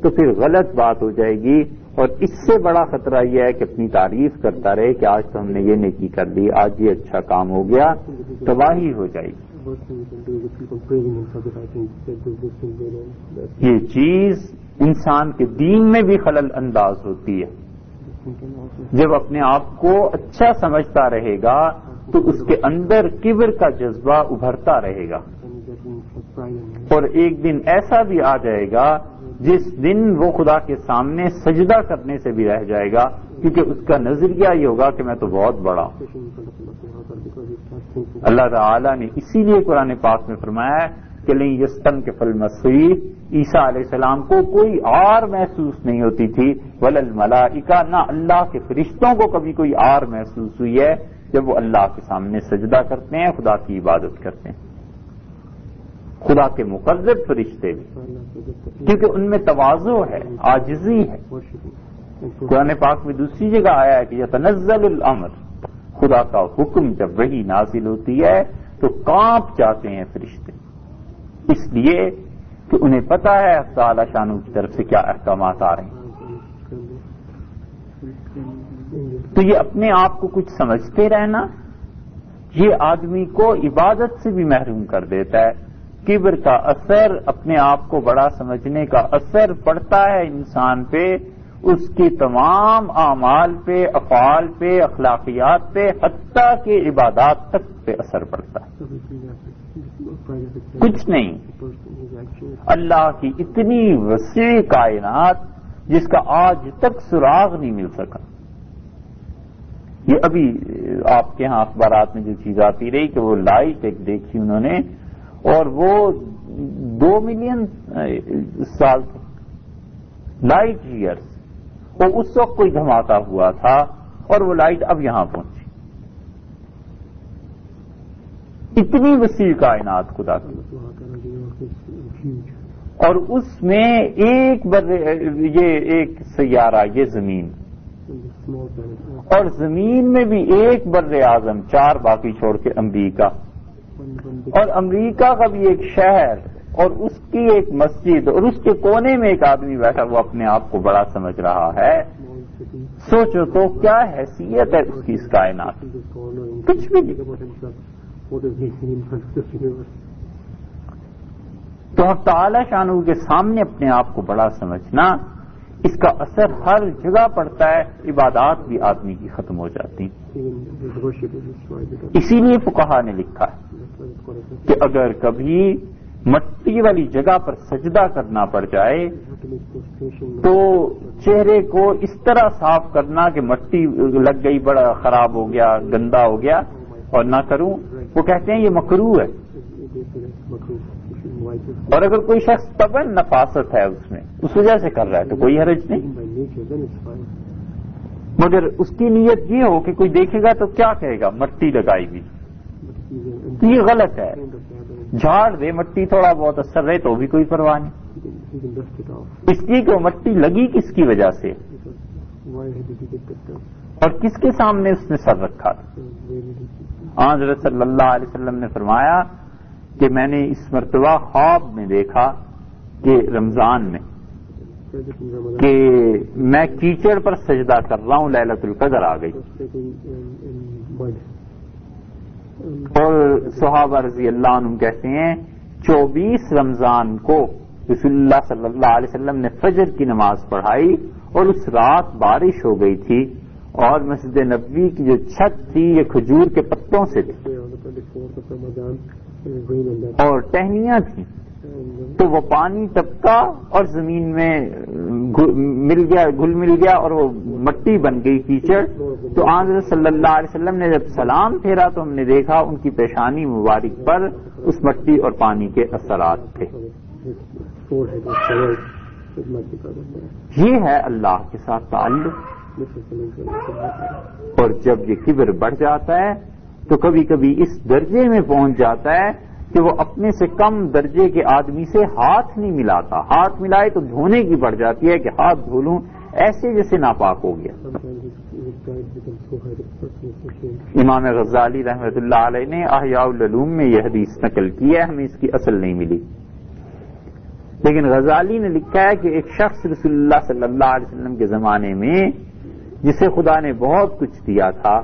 تو پھر غلط بات ہو جائے گی، اور اس سے بڑا خطرہ یہ ہے کہ اپنی تعریف کرتا رہے کہ آج تو ہم نے یہ نیکی کر لی، آج یہ اچھا کام ہو گیا، تباہی ہو جائے گی. یہ چیز انسان کے دین میں بھی خلل انداز ہوتی ہے. جب اپنے آپ کو اچھا سمجھتا رہے گا تو اس کے اندر کبر کا جذبہ ابھرتا رہے گا، اور ایک دن ایسا بھی آ جائے گا جس دن وہ خدا کے سامنے سجدہ کرنے سے بھی رہ جائے گا، کیونکہ اس کا نظریہ یہ ہوگا کہ میں تو بہت بڑا ہوں. اللہ تعالیٰ نے اسی لیے قرآن پاک میں فرمایا ہے کہ لن یستنکف المسیح، عیسیٰ علیہ السلام کو کوئی آر محسوس نہیں ہوتی تھی، ولا الملائکہ، نہ اللہ کے فرشتوں کو کبھی کوئی آر محسوس ہوئی ہے جب وہ اللہ کے سامنے سجدہ کرتے ہیں، خدا کی عبادت کرتے ہیں. خدا کے مقرب فرشتے بھی، کیونکہ ان میں تواضع ہے، عاجزی ہے. قرآن پاک میں دوسری جگہ آیا ہے کہ یتنزل الامر، خدا کا حکم جب وحی نازل ہوتی ہے تو کانپ جاتے ہیں فرشتے، اس لیے کہ انہیں پتہ ہے تعالی شانو کی طرف سے کیا احکامات آ رہے ہیں. تو یہ اپنے آپ کو کچھ سمجھتے رہنا یہ آدمی کو عبادت سے بھی محروم کر دیتا ہے. کبر کا اثر، اپنے آپ کو بڑا سمجھنے کا اثر پڑتا ہے انسان پہ، اس کی تمام اعمال پہ، افعال پہ، اخلاقیات پہ، حتیٰ کہ عبادات تک پہ اثر پڑتا ہے. کچھ نہیں. اللہ کی اتنی وسیع کائنات جس کا آج تک سراغ نہیں مل سکا. یہ ابھی آپ کے ہاں اخبارات میں جو چیز آتی رہی کہ وہ لائٹ ایک دیکھی انہوں نے، اور وہ 2 ملین سال تھے، لائٹ ایئرس، اور اس وقت کوئی دھماکہ ہوا تھا اور وہ لائٹ اب یہاں پہنچی. اتنی وسیع کائنات خدا کی، اور اس میں ایک سیارہ یہ زمین، اور زمین میں بھی ایک بر اعظم، 4 باقی چھوڑ کے امریکہ، اور امریکہ کا بھی ایک شہر، اور اس کی ایک مسجد، اور اس کے کونے میں ایک آدمی بیٹھا وہ اپنے آپ کو بڑا سمجھ رہا ہے. سوچو تو کیا حیثیت ہے اس کی اس کائنات، کچھ بھی نہیں. تو حق تعالی شانہ کے سامنے اپنے آپ کو بڑا سمجھنا، اس کا اثر ہر جگہ پڑتا ہے. عبادات بھی آدمی کی ختم ہو جاتی. اسی لیے فقہا نے لکھا ہے کہ اگر کبھی مٹی والی جگہ پر سجدہ کرنا پڑ جائے تو چہرے کو اس طرح صاف کرنا کہ مٹی لگ گئی، بڑا خراب ہو گیا، گندا ہو گیا، اور نہ کروں. وہ کہتے ہیں یہ مکروہ ہے. اور اگر کوئی شخص طبعاً نفاست ہے اس میں، اس وجہ سے کر رہا ہے تو کوئی حرج نہیں، مگر اس کی نیت یہ ہو کہ کوئی دیکھے گا تو کیا کہے گا مٹی لگائی ہوئی، یہ غلط ہے۔ جھاڑ دے مٹی، تھوڑا بہت اثر رہے تو بھی کوئی پرواہ نہیں، اس لیے کہ وہ مٹی لگی کس کی وجہ سے اور کس کے سامنے اس نے سر رکھا تھا۔ حضرت صلی اللہ علیہ وسلم نے فرمایا کہ میں نے اس مرتبہ خواب میں دیکھا کہ رمضان میں کہ میں کیچڑ پر سجدہ کر رہا ہوں، لیلۃ القدر آ گئی، اور صحابہ رضی اللہ عنہم کہتے ہیں 24 رمضان کو رسول اللہ صلی اللہ علیہ وسلم نے فجر کی نماز پڑھائی، اور اس رات بارش ہو گئی تھی، اور مسجد نبوی کی جو چھت تھی یہ کھجور کے پتوں سے تھی اور ٹہنیاں تھیں، تو وہ پانی ٹپکا اور زمین میں گھل مل گیا اور وہ مٹی بن گئی کیچڑ۔ تو حضرت صلی اللہ علیہ وسلم نے جب سلام پھیرا تو ہم نے دیکھا ان کی پیشانی مبارک پر اس مٹی اور پانی کے اثرات تھے۔ یہ ہے اللہ کے ساتھ تعلق۔ اور جب یہ کبر بڑھ جاتا ہے تو کبھی کبھی اس درجے میں پہنچ جاتا ہے کہ وہ اپنے سے کم درجے کے آدمی سے ہاتھ نہیں ملاتا، ہاتھ ملائے تو دھونے کی پڑ جاتی ہے کہ ہاتھ دھو لوں، ایسے جیسے ناپاک ہو گیا۔ امام غزالی رحمۃ اللہ علیہ نے احیاء العلوم میں یہ حدیث نقل کی ہے، ہمیں اس کی اصل نہیں ملی، لیکن غزالی نے لکھا ہے کہ ایک شخص رسول اللہ صلی اللہ علیہ وسلم کے زمانے میں جسے خدا نے بہت کچھ دیا تھا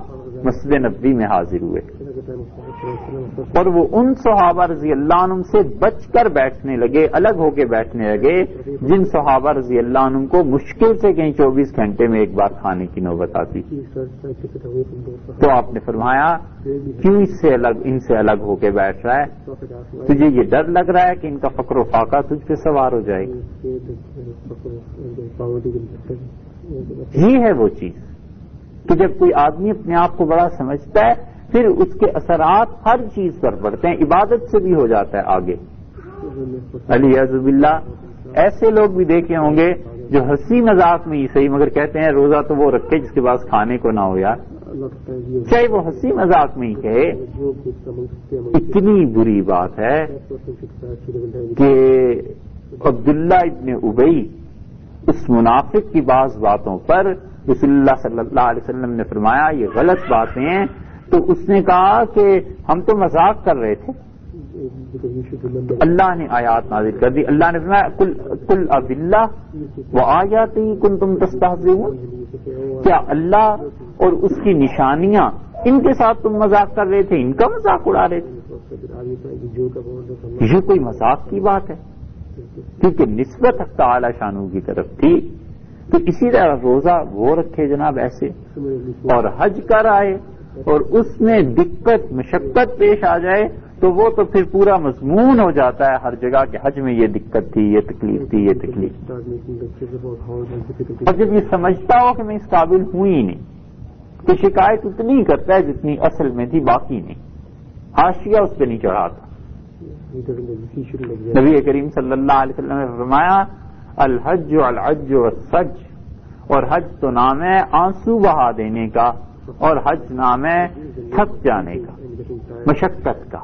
مسجد نبوی میں حاضر ہوئے، اور وہ ان صحابہ رضی اللہ عنہم سے بچ کر بیٹھنے لگے، الگ ہو کے بیٹھنے لگے جن صحابہ رضی اللہ عنہم کو مشکل سے کہیں 24 گھنٹے میں ایک بار کھانے کی نوبت آتی۔ تو آپ نے فرمایا کیوں ان سے الگ ہو کے بیٹھ رہا ہے؟ تجھے یہ ڈر لگ رہا ہے کہ ان کا فقر و فاقہ تجھ پہ سوار ہو جائے گی؟ یہ ہے وہ چیز کہ جب کوئی آدمی اپنے آپ کو بڑا سمجھتا ہے پھر اس کے اثرات ہر چیز پر پڑتے ہیں، عبادت سے بھی ہو جاتا ہے آگے۔ علیہ باللہ ایسے لوگ بھی دیکھے ہوں گے جو ہنسی مذاق میں ہی صحیح مگر کہتے ہیں روزہ تو وہ رکھے جس کے پاس کھانے کو نہ ہو یار، چاہے وہ ہنسی مذاق میں ہی کہے۔ اتنی بری بات ہے کہ عبداللہ ابن ابی اس منافق کی بعض باتوں پر رسول اللہ صلی اللہ علیہ وسلم نے فرمایا یہ غلط باتیں ہیں، تو اس نے کہا کہ ہم تو مذاق کر رہے تھے، اللہ نے آیات نازل کر دی، اللہ نے فرمایا قل اب اللہ وآیاتہ کنتم تستہزئون، کیا اللہ اور اس کی نشانیاں ان کے ساتھ تم مذاق کر رہے تھے، ان کا مذاق اڑا رہے تھے؟ یہ کوئی مذاق کی بات ہے؟ کیونکہ نسبت حق تعالی شانہ کی طرف تھی۔ تو اسی طرح روزہ وہ رکھے جناب ایسے، اور حج کر آئے اور اس میں دقت مشقت پیش آ جائے تو وہ تو پھر پورا مضمون ہو جاتا ہے ہر جگہ کہ حج میں یہ دقت تھی، یہ تکلیف تھی، یہ تکلیف۔ اور جب یہ سمجھتا ہو کہ میں اس قابل ہوں ہی نہیں تو شکایت اتنی کرتا ہے جتنی اصل میں تھی، باقی نہیں، حاشیہ اس پہ نہیں چڑھاتا۔ نبی کریم صلی اللہ علیہ وسلم نے فرمایا الحج العج والسج، اور حج تو نام ہے آنسو بہا دینے کا، اور حج نام ہے تھک جانے کا، مشقت کا۔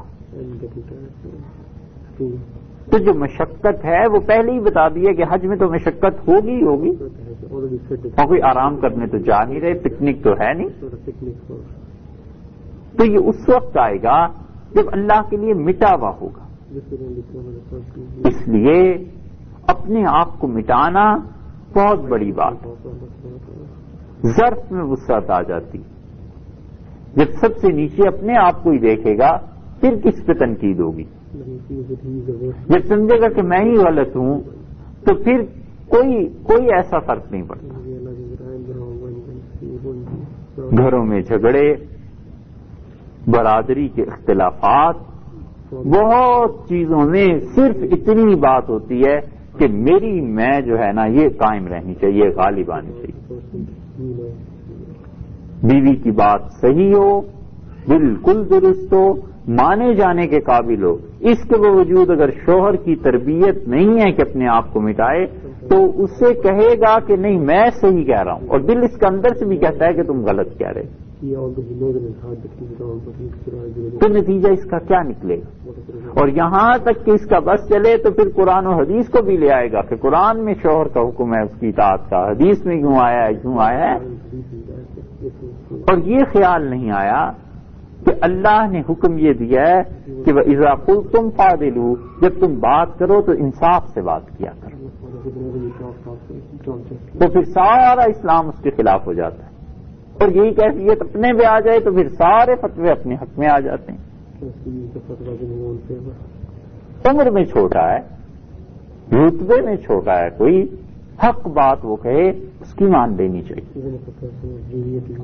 تو جو مشقت ہے وہ پہلے ہی بتا دی ہے کہ حج میں تو مشقت ہوگی ہوگی، اور کوئی آرام کرنے تو جا نہیں رہے، پکنک تو ہے نہیں۔ تو یہ اس وقت آئے گا جب اللہ کے لیے مٹا ہوا ہوگا۔ اس لیے اپنے آپ کو مٹانا بہت بڑی بات ہے۔ ظرف میں وسعت آ جاتی، جب سب سے نیچے اپنے آپ کو ہی دیکھے گا پھر کس پہ تنقید ہوگی؟ جب سمجھے گا کہ میں ہی غلط ہوں تو پھر کوئی ایسا فرق نہیں پڑتا۔ گھروں میں جھگڑے، برادری کے اختلافات، بہت چیزوں میں صرف اتنی بات ہوتی ہے کہ میری میں جو ہے نا یہ قائم رہنی چاہیے، غالب آنی چاہیے۔ بیوی کی بات صحیح ہو، بالکل درست ہو، مانے جانے کے قابل ہو، اس کے باوجود اگر شوہر کی تربیت نہیں ہے کہ اپنے آپ کو مٹائے، تو اسے کہے گا کہ نہیں میں صحیح کہہ رہا ہوں، اور دل اس کے اندر سے بھی کہتا ہے کہ تم غلط کہہ رہے، تو نتیجہ اس کا کیا نکلے گا؟ اور یہاں تک کہ اس کا بس چلے تو پھر قرآن و حدیث کو بھی لے آئے گا کہ قرآن میں شوہر کا حکم ہے اس کی اطاعت کا، حدیث میں کیوں آیا ہے، اور یہ خیال نہیں آیا کہ اللہ نے حکم یہ دیا ہے کہ وَإِذَا قُلْتُمْ فَعْدِلُوا، جب تم بات کرو تو انصاف سے بات کیا کرو، تو پھر سارا اسلام اس کے خلاف ہو جاتا ہے، اور یہی کیفیت اپنے پہ آ جائے تو پھر سارے فتوے اپنے حق میں آ جاتے ہیں۔ عمر میں چھوٹا ہے، رتبے میں چھوٹا ہے، کوئی حق بات وہ کہے اس کی مان لینی چاہیے۔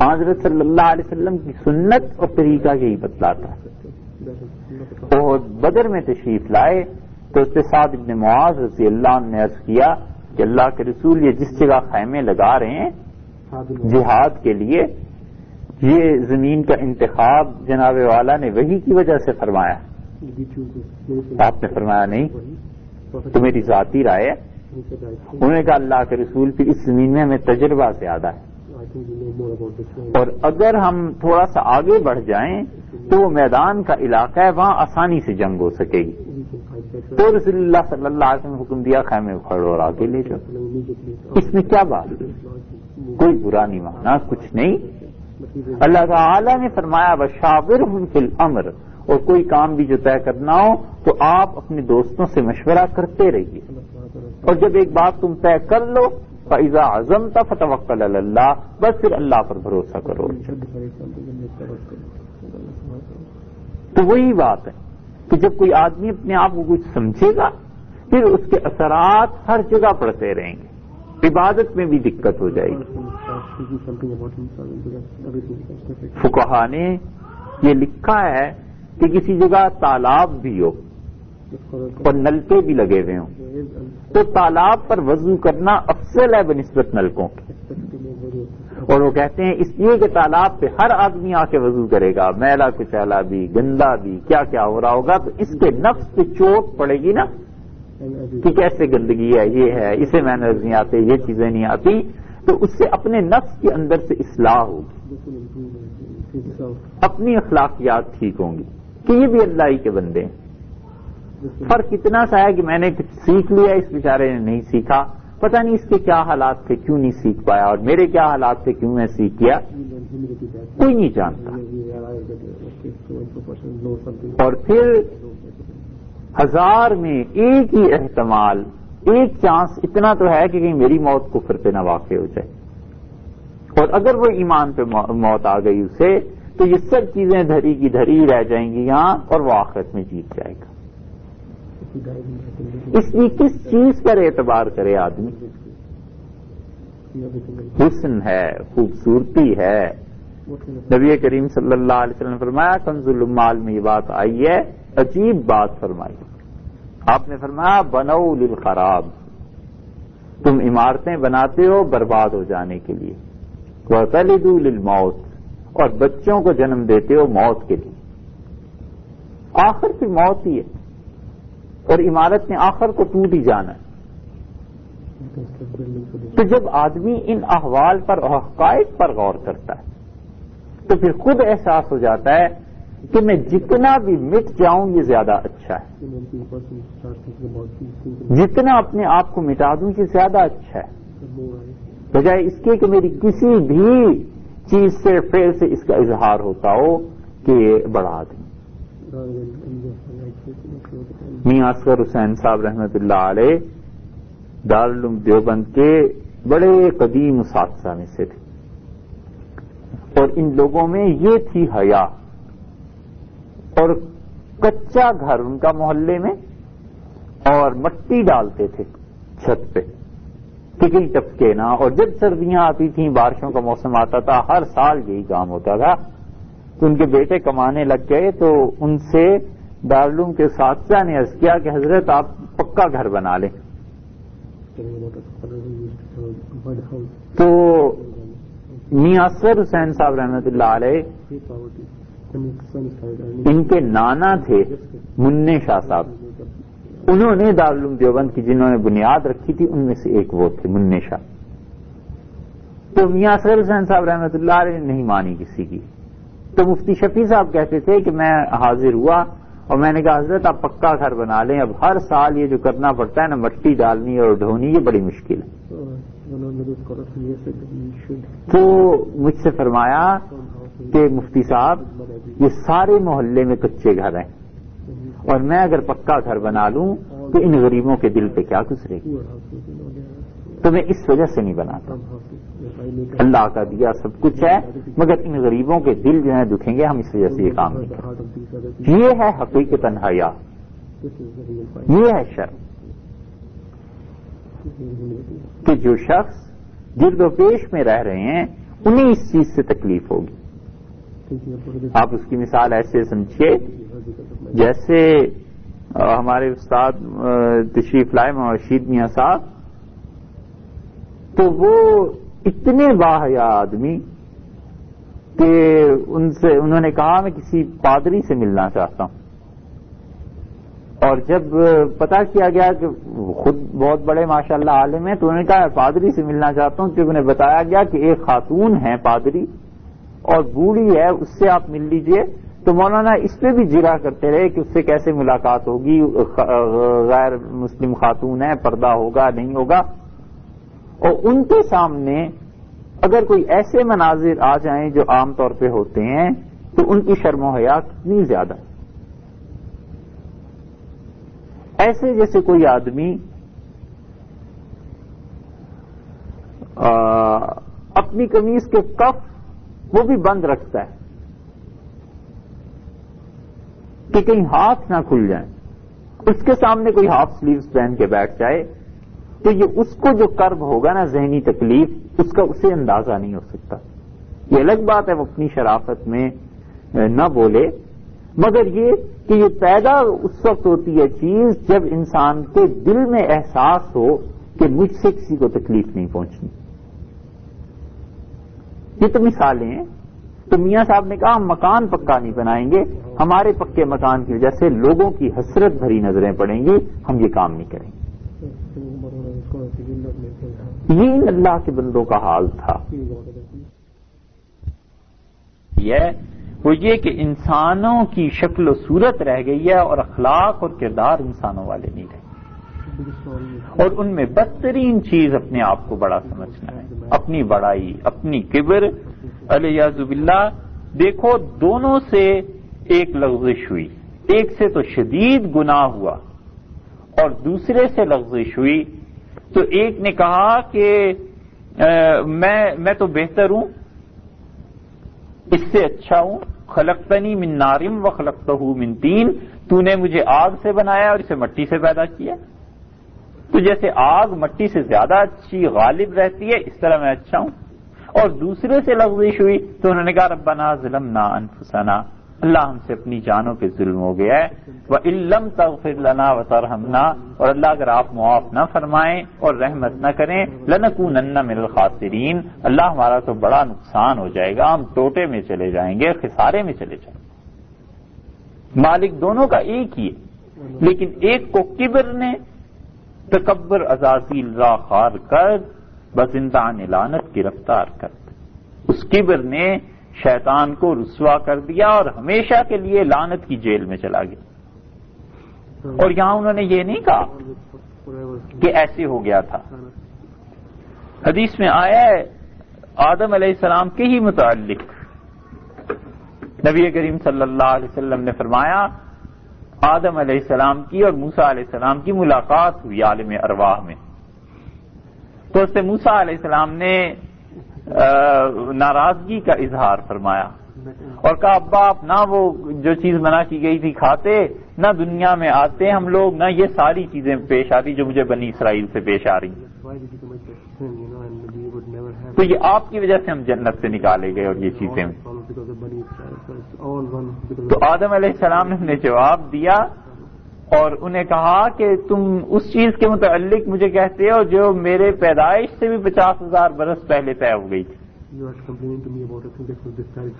حضرت صلی اللہ علیہ وسلم کی سنت اور طریقہ یہی بتلاتا ہے۔ اور بدر میں تشریف لائے تو اس سے سعد بن معاذ رضی اللہ عنہ نے عرض کیا کہ اللہ کے رسول یہ جس جگہ خیمے لگا رہے ہیں جہاد کے لیے، یہ زمین کا انتخاب جناب والا نے وحی کی وجہ سے فرمایا، آپ نے فرمایا نہیں، تو میری ذاتی رائے ہے۔ انہوں نے کہا اللہ کے رسول پھر اس زمین میں ہمیں تجربہ زیادہ ہے، اور اگر ہم تھوڑا سا آگے بڑھ جائیں تو وہ میدان کا علاقہ ہے، وہاں آسانی سے جنگ ہو سکے گی۔ تو رسول اللہ صلی اللہ علیہ وسلم نے حکم دیا خیمے اکھاڑو اور آگے لے جاؤ۔ اس میں کیا بات، کوئی برا نہیں مانا، کچھ نہیں۔ اللہ تعالی نے فرمایا وشاورہم فی الامر، اور کوئی کام بھی جو طے کرنا ہو تو آپ اپنے دوستوں سے مشورہ کرتے رہیے، اور جب ایک بات تم طے کر لو فَإِذَا عَزَمْتَ فَتَوَكَّلْ عَلَى اللَّهِ، بس پھر اللہ پر بھروسہ کرو۔ تو وہی بات ہے کہ جب کوئی آدمی اپنے آپ کو کچھ سمجھے گا پھر اس کے اثرات ہر جگہ پڑتے رہیں گے، عبادت میں بھی دقت ہو جائے گی۔ فقہا نے یہ لکھا ہے کہ کسی جگہ تالاب بھی ہو اور نلکے بھی لگے ہوئے ہوں تو تالاب پر وضو کرنا افضل ہے بنسبت نلکوں کے، اور وہ کہتے ہیں اس لیے کہ تالاب پہ ہر آدمی آ کے وضو کرے گا، میلا کچیلا بھی، گندا بھی، کیا کیا ہو رہا ہوگا، تو اس کے نفس پہ چوٹ پڑے گی نا کہ کیسے گندگی ہے، یہ ہے، اسے مینرز نہیں آتے، یہ چیزیں نہیں آتی، تو اس سے اپنے نفس کے اندر سے اصلاح ہوگی، اپنی اخلاقیات ٹھیک ہوں گی کہ یہ بھی اللہ ہی کے بندے ہیں۔ فرق اتنا سا ہے کہ میں نے کچھ سیکھ لیا، اس بیچارے نے نہیں سیکھا، پتہ نہیں اس کے کیا حالات تھے کیوں نہیں سیکھ پایا، اور میرے کیا حالات تھے کیوں میں سیکھ گیا، کوئی نہیں جانتا۔ اور پھر 1000 میں ایک ہی احتمال، ایک چانس اتنا تو ہے کہ کہیں میری موت کفر پہ نہ واقع ہو جائے، اور اگر وہ ایمان پہ موت آ گئی اسے تو یہ سب چیزیں دھری کی دھری رہ جائیں گی یہاں، اور وہ آخرت میں جیت جائے گا۔ اس لیے کس چیز پر اعتبار کرے آدمی؟ حسن ہے، خوبصورتی ہے۔ نبی کریم صلی اللہ علیہ وسلم نے فرمایا کنز الامال میں یہ بات آئی ہے، عجیب بات فرمائی، آپ نے فرمایا بنو للخراب، تم عمارتیں بناتے ہو برباد ہو جانے کے لیے، وَتَلِدُوا لِلْمَوْتِ، اور بچوں کو جنم دیتے ہو موت کے لیے، آخر کی موت ہی ہے، اور عمارت نے آخر کو ٹوٹ ہی جانا ہے۔ تو جب آدمی ان احوال پر اور حقائق پر غور کرتا ہے تو پھر خود احساس ہو جاتا ہے کہ میں جتنا بھی مٹ جاؤں یہ زیادہ اچھا ہے، جتنا اپنے آپ کو مٹا دوں یہ زیادہ اچھا ہے، بجائے اس کے کہ میری کسی بھی چیز سے فعل سے اس کا اظہار ہوتا ہو کہ یہ بڑا آدمی۔ میاں اصغر حسین صاحب رحمۃ اللہ علیہ دارالعلوم دیوبند کے بڑے قدیم اساتذہ میں سے تھے، اور ان لوگوں میں یہ تھی حیا، اور کچا گھر ان کا محلے میں، اور مٹی ڈالتے تھے چھت پہ کہ کہیں ٹپکے نہ، اور جب سردیاں آتی تھیں بارشوں کا موسم آتا تھا ہر سال یہی کام ہوتا تھا۔ تو ان کے بیٹے کمانے لگ گئے تو ان سے دارالعلوم کے اساتذہ نے عرض کیا کہ حضرت آپ پکا گھر بنا لیں، تو میاں اصغر حسین صاحب رحمۃ اللہ علیہ ان کے نانا تھے منع شاہ صاحب، انہوں نے دارالعلوم دیوبند کی جنہوں نے بنیاد رکھی تھی ان میں سے ایک وہ تھے منع شاہ. تو میاں اصغر حسین صاحب رحمۃ اللہ علیہ نے نہیں مانی کسی کی. تو مفتی شفیع صاحب کہتے تھے کہ میں حاضر ہوا اور میں نے کہا حضرت آپ پکا گھر بنا لیں، اب ہر سال یہ جو کرنا پڑتا ہے نا مٹی ڈالنی اور ڈھونی، یہ بڑی مشکل ہے. تو مجھ سے فرمایا کہ مفتی صاحب یہ سارے محلے میں کچے گھر ہیں اور میں اگر پکا گھر بنا لوں تو ان غریبوں کے دل پہ کیا گزرے گی، تو میں اس وجہ سے نہیں بناتا. اللہ کا دیا سب کچھ ہے مگر ان غریبوں کے دل جو ہیں دکھیں گے، ہم اس وجہ سے یہ کام نہیں کرتے. یہ ہے حقیقت حیا، یہ ہے شرم کہ جو شخص گرد و پیش میں رہ رہے ہیں انہیں اس چیز سے تکلیف ہوگی. آپ اس کی مثال ایسے سمجھیے جیسے ہمارے استاد تشریف لائے رشید میاں صاحب، تو وہ اتنے باحیا آدمی کہ انہوں نے کہا میں کسی پادری سے ملنا چاہتا ہوں، اور جب پتا کیا گیا کہ خود بہت بڑے ماشاءاللہ عالم ہیں تو انہوں نے کہا پادری سے ملنا چاہتا ہوں، کیونکہ انہیں بتایا گیا کہ ایک خاتون ہے پادری اور بوڑھی ہے، اس سے آپ مل لیجئے. تو مولانا اس پہ بھی جرا کرتے رہے کہ اس سے کیسے ملاقات ہوگی، غیر مسلم خاتون ہے، پردہ ہوگا نہیں ہوگا. اور ان کے سامنے اگر کوئی ایسے مناظر آ جائیں جو عام طور پہ ہوتے ہیں تو ان کی شرم و حیا کتنی زیادہ. ایسے جیسے کوئی آدمی اپنی قمیض کے کف وہ بھی بند رکھتا ہے کہ کہیں ہاتھ نہ کھل جائیں، اس کے سامنے کوئی ہاف سلیوز پہن کے بیٹھ جائے تو یہ اس کو جو کرب ہوگا نا ذہنی تکلیف اس کا اسے اندازہ نہیں ہو سکتا. یہ الگ بات ہے وہ اپنی شرافت میں نہ بولے، مگر یہ کہ یہ پیدا اس وقت ہوتی ہے چیز جب انسان کے دل میں احساس ہو کہ مجھ سے کسی کو تکلیف نہیں پہنچنی. یہ تو مثالیں ہیں. تو میاں صاحب نے کہا ہم مکان پکا نہیں بنائیں گے، ہمارے پکے مکان کی وجہ سے لوگوں کی حسرت بھری نظریں پڑیں گی، ہم یہ کام نہیں کریں گے. یہ اللہ کے بندوں کا حال تھا. وہ یہ کہ انسانوں کی شکل و صورت رہ گئی ہے اور اخلاق اور کردار انسانوں والے نہیں رہے، اور ان میں بدترین چیز اپنے آپ کو بڑا سمجھنا ہے، اپنی بڑائی، اپنی کبر. الیاذ باللہ. دیکھو دونوں سے ایک لغزش ہوئی، ایک سے تو شدید گناہ ہوا اور دوسرے سے لغزش ہوئی. تو ایک نے کہا کہ میں تو بہتر ہوں، اس سے اچھا ہوں. خلقتنی من نارم و خلقتہ من طین، تو نے مجھے آگ سے بنایا اور اسے مٹی سے پیدا کیا. تو جیسے آگ مٹی سے زیادہ اچھی غالب رہتی ہے اس طرح میں اچھا ہوں. اور دوسرے سے لغزش ہوئی تو انہوں نے کہا ربنا ظلمنا انفسنا، اللہ ہم سے اپنی جانوں پہ ظلم ہو گیا ہے. وَإِن لَّمْ تَغْفِرْ لَنَا وَتَرْحَمْنَا، اور اللہ اگر آپ معاف نہ فرمائیں اور رحمت نہ کریں، لَنَكُونَنَّ مِنَ الْخَاسِرِينَ، اللہ ہمارا تو بڑا نقصان ہو جائے گا، ہم ٹوٹے میں چلے جائیں گے، خسارے میں چلے جائیں گے. مالک دونوں کا ایک ہی ہے، لیکن ایک کو کبر نے تکبر عزازیل را خار کر بزندان لعنت گرفتار کر، اس کبر نے شیطان کو رسوا کر دیا اور ہمیشہ کے لیے لعنت کی جیل میں چلا گیا. اور یہاں انہوں نے یہ نہیں کہا کہ ایسے ہو گیا تھا. حدیث میں آیا ہے آدم علیہ السلام کے ہی متعلق نبی کریم صلی اللہ علیہ وسلم نے فرمایا آدم علیہ السلام کی اور موسیٰ علیہ السلام کی ملاقات ہوئی عالم ارواح میں. تو اس سے موسیٰ علیہ السلام نے ناراضگی کا اظہار فرمایا اور کہا ابا آپ نہ وہ جو چیز منع کی گئی تھی کھاتے، نہ دنیا میں آتے ہم لوگ، نہ یہ ساری چیزیں پیش آتی جو مجھے بنی اسرائیل سے پیش آ رہی. تو یہ آپ کی وجہ سے ہم جنت سے نکالے گئے اور یہ چیزیں. تو آدم علیہ السلام نے انہیں جواب دیا اور انہیں کہا کہ تم اس چیز کے متعلق مجھے کہتے ہو جو میرے پیدائش سے بھی 50,000 برس پہلے طے ہو گئی تھی.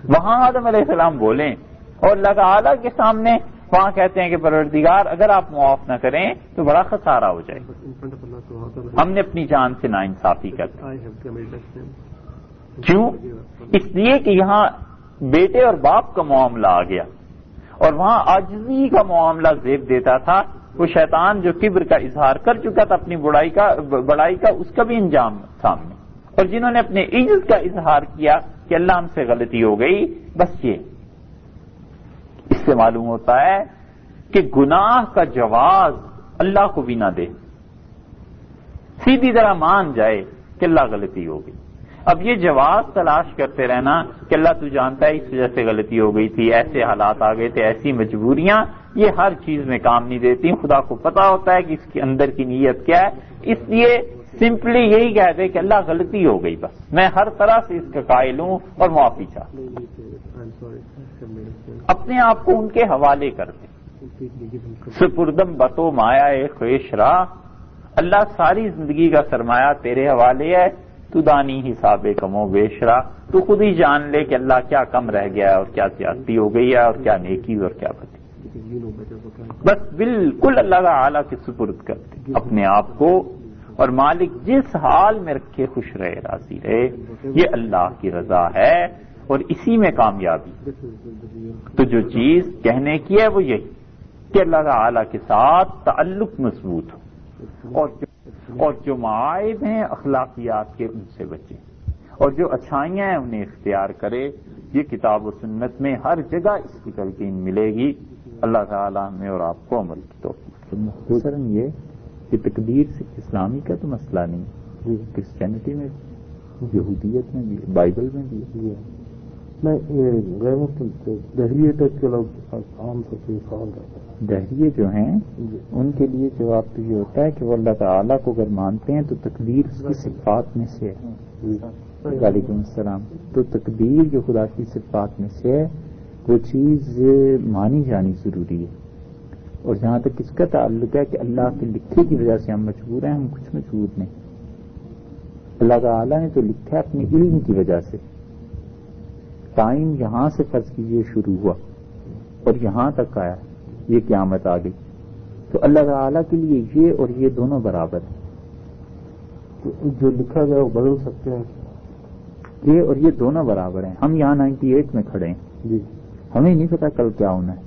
وہاں آدم علیہ السلام بولیں اور اللہ تعالیٰ کے سامنے وہاں کہتے ہیں کہ پروردگار اگر آپ معاف نہ کریں تو بڑا خسارہ ہو جائے. ہم نے اپنی جان سے ناانصافی کر دی. کیوں؟ اس لیے کہ یہاں بیٹے اور باپ کا معاملہ آ گیا اور وہاں عاجزی کا معاملہ زیب دیتا تھا. وہ شیطان جو کبر کا اظہار کر چکا تھا اپنی بڑائی کا اس کا بھی انجام سامنے. اور جنہوں نے اپنے عجز کا اظہار کیا کہ اللہ ہم سے غلطی ہو گئی، بس یہ اس سے معلوم ہوتا ہے کہ گناہ کا جواز اللہ کو بھی نہ دے، سیدھی طرح مان جائے کہ اللہ غلطی ہو گئی. اب یہ جواز تلاش کرتے رہنا کہ اللہ تو جانتا ہے اس وجہ سے غلطی ہو گئی تھی، ایسے حالات آ گئے تھے، ایسی مجبوریاں، یہ ہر چیز میں کام نہیں دیتی. خدا کو پتا ہوتا ہے کہ اس کے اندر کی نیت کیا ہے، اس لیے سمپلی یہی کہہ دے کہ اللہ غلطی ہو گئی، بس میں ہر طرح سے اس کا قائل ہوں اور معافی چاہتا ہوں. اپنے آپ کو ان کے حوالے کر دیں. سپردم بتو مایا خویش راہ، اللہ ساری زندگی کا سرمایہ تیرے حوالے ہے، تو دانی حساب کم و بیش راہ. تو خود ہی جان لے کہ اللہ کیا کم رہ گیا ہے اور کیا زیادتی ہو گئی ہے اور کیا نیکی اور کیا بدی. بس بالکل اللہ تعالی کے سپرد کر دیں اپنے آپ کو، اور مالک جس حال میں رکھے خوش رہے راضی رہے. یہ اللہ کی رضا ہے اور اسی میں کامیابی. تو جو چیز کہنے کی ہے وہ یہی کہ اللہ تعالی کے ساتھ تعلق مضبوط ہو، اور جو معائب ہیں اخلاقیات کے ان سے بچیں، اور جو اچھائیاں ہیں انہیں اختیار کرے. یہ کتاب و سنت میں ہر جگہ اس کی تلقین ملے گی. اللہ تعالیٰ ہمیں اور آپ کو عمل کی توفیق. مختصراً یہ کہ تقدیر صرف اسلامی کا تو مسئلہ نہیں، کرسچینٹی میں، یہودیت میں بھی، بائبل میں بھی ہے. دہریے تک کے لوگ عام طور پہ دہریے جو ہیں ان کے لیے جواب تو یہ ہوتا ہے کہ وہ اللہ تعالیٰ کو اگر مانتے ہیں تو تقدیر اس کی صفات میں سے ہے. وعلیکم السلام. تو تقدیر جو خدا کی صفات میں سے ہے وہ چیز مانی جانی ضروری ہے. اور جہاں تک اس کا تعلق ہے کہ اللہ کے لکھے کی وجہ سے ہم مجبور ہیں، ہم کچھ مجبور نہیں. اللہ تعالیٰ نے تو لکھا ہے اپنے علم کی وجہ سے. ٹائم یہاں سے فرض کیجئے شروع ہوا اور یہاں تک آیا، یہ قیامت آ گئی، تو اللہ تعالیٰ کے لیے یہ اور یہ دونوں برابر ہیں. تو جو لکھا گیا وہ بدل سکتے ہیں، یہ اور یہ دونوں برابر ہیں. ہم یہاں 98 میں کھڑے ہیں جی، ہمیں نہیں پتا کل کیا ہونا ہے.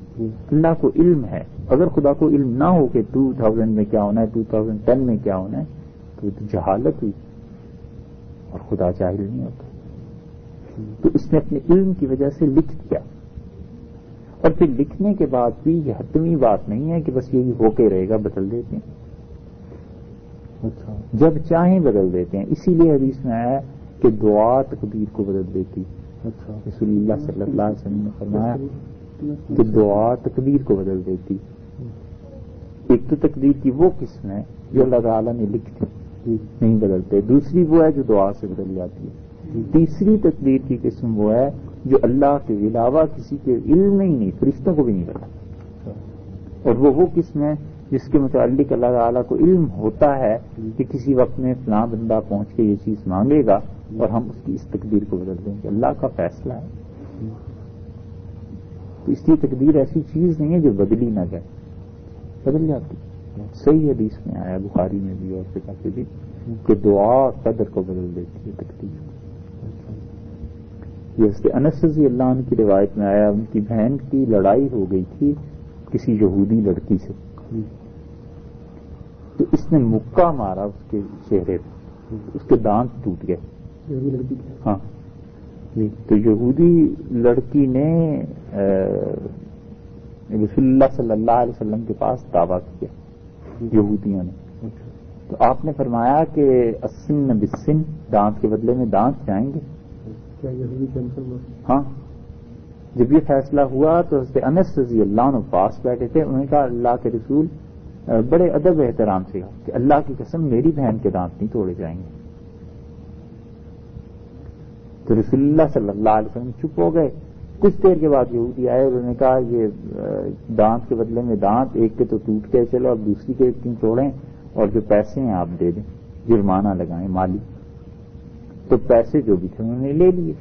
اللہ کو علم ہے. اگر خدا کو علم نہ ہو کہ 2000 میں کیا ہونا ہے، 2010 میں کیا ہونا ہے، تو جہالت ہوئی، اور خدا جاہل نہیں ہوتا. تو اس نے اپنے علم کی وجہ سے لکھ دیا. اور پھر لکھنے کے بعد بھی یہ حتمی بات نہیں ہے کہ بس یہی ہو کے رہے گا، بدل دیتے ہیں. اچھا، جب چاہیں بدل دیتے ہیں. اسی لیے حدیث میں آیا کہ دعا تقدیر کو بدل دیتی. اچھا، رسول اللہ صلی اللہ علیہ وسلم نے فرمایا کہ دعا تقدیر کو بدل دیتی. ایک تو تقدیر کی وہ قسم ہے جو اللہ تعالیٰ نے لکھ دی، نہیں بدلتے. دوسری وہ ہے جو دعا سے بدل جاتی ہے. تیسری تقدیر کی قسم وہ ہے جو اللہ کے علاوہ کسی کے علم میں ہی نہیں، فرشتوں کو بھی نہیں پتا. اور وہ قسم ہے جس کے متعلق اللہ تعالیٰ کو علم ہوتا ہے کہ کسی وقت میں فلاں بندہ پہنچ کے یہ چیز مانگے گا اور ہم اس کی اس تقدیر کو بدل دیں گے. اللہ کا فیصلہ ہے. تو اس لیے تقدیر ایسی چیز نہیں ہے جو بدلی نہ جائے، بدل جاتی. صحیح حدیث میں آیا، بخاری میں بھی اور فقہ سے بھی، کہ دعا قدر کو بدل دیتی ہے، تقدیر. یہ انس رضی اللہ عنہ کی روایت میں آیا، ان کی بہن کی لڑائی ہو گئی تھی کسی یہودی لڑکی سے، تو اس نے مکہ مارا اس کے چہرے پہ، اس کے دانت ٹوٹ گئے. ہاں جی. تو یہودی لڑکی نے رسول اللہ صلی اللہ علیہ وسلم کے پاس دعویٰ کیا یہودیوں نے. تو آپ نے فرمایا کہ السن بالسن، دانت کے بدلے میں دانت جائیں گے. ہاں. جب یہ فیصلہ ہوا تو حضرت انس رضی اللہ عنہ پاس بیٹھے تھے. انہوں نے کہا اللہ کے رسول، بڑے ادب احترام سے کہا کہ اللہ کی قسم میری بہن کے دانت نہیں توڑے جائیں گے. تو رسول اللہ صلی اللہ علیہ وسلم چپ ہو گئے. کچھ دیر کے بعد یہودی آئے اور انہوں نے کہا یہ دانت کے بدلے میں دانت، ایک کے تو ٹوٹ کے چلو، اب دوسری کے کیوں توڑیں، اور جو پیسے ہیں آپ دے دیں، جرمانہ لگائیں مالی. تو پیسے جو بھی تھے انہوں نے لے لیے.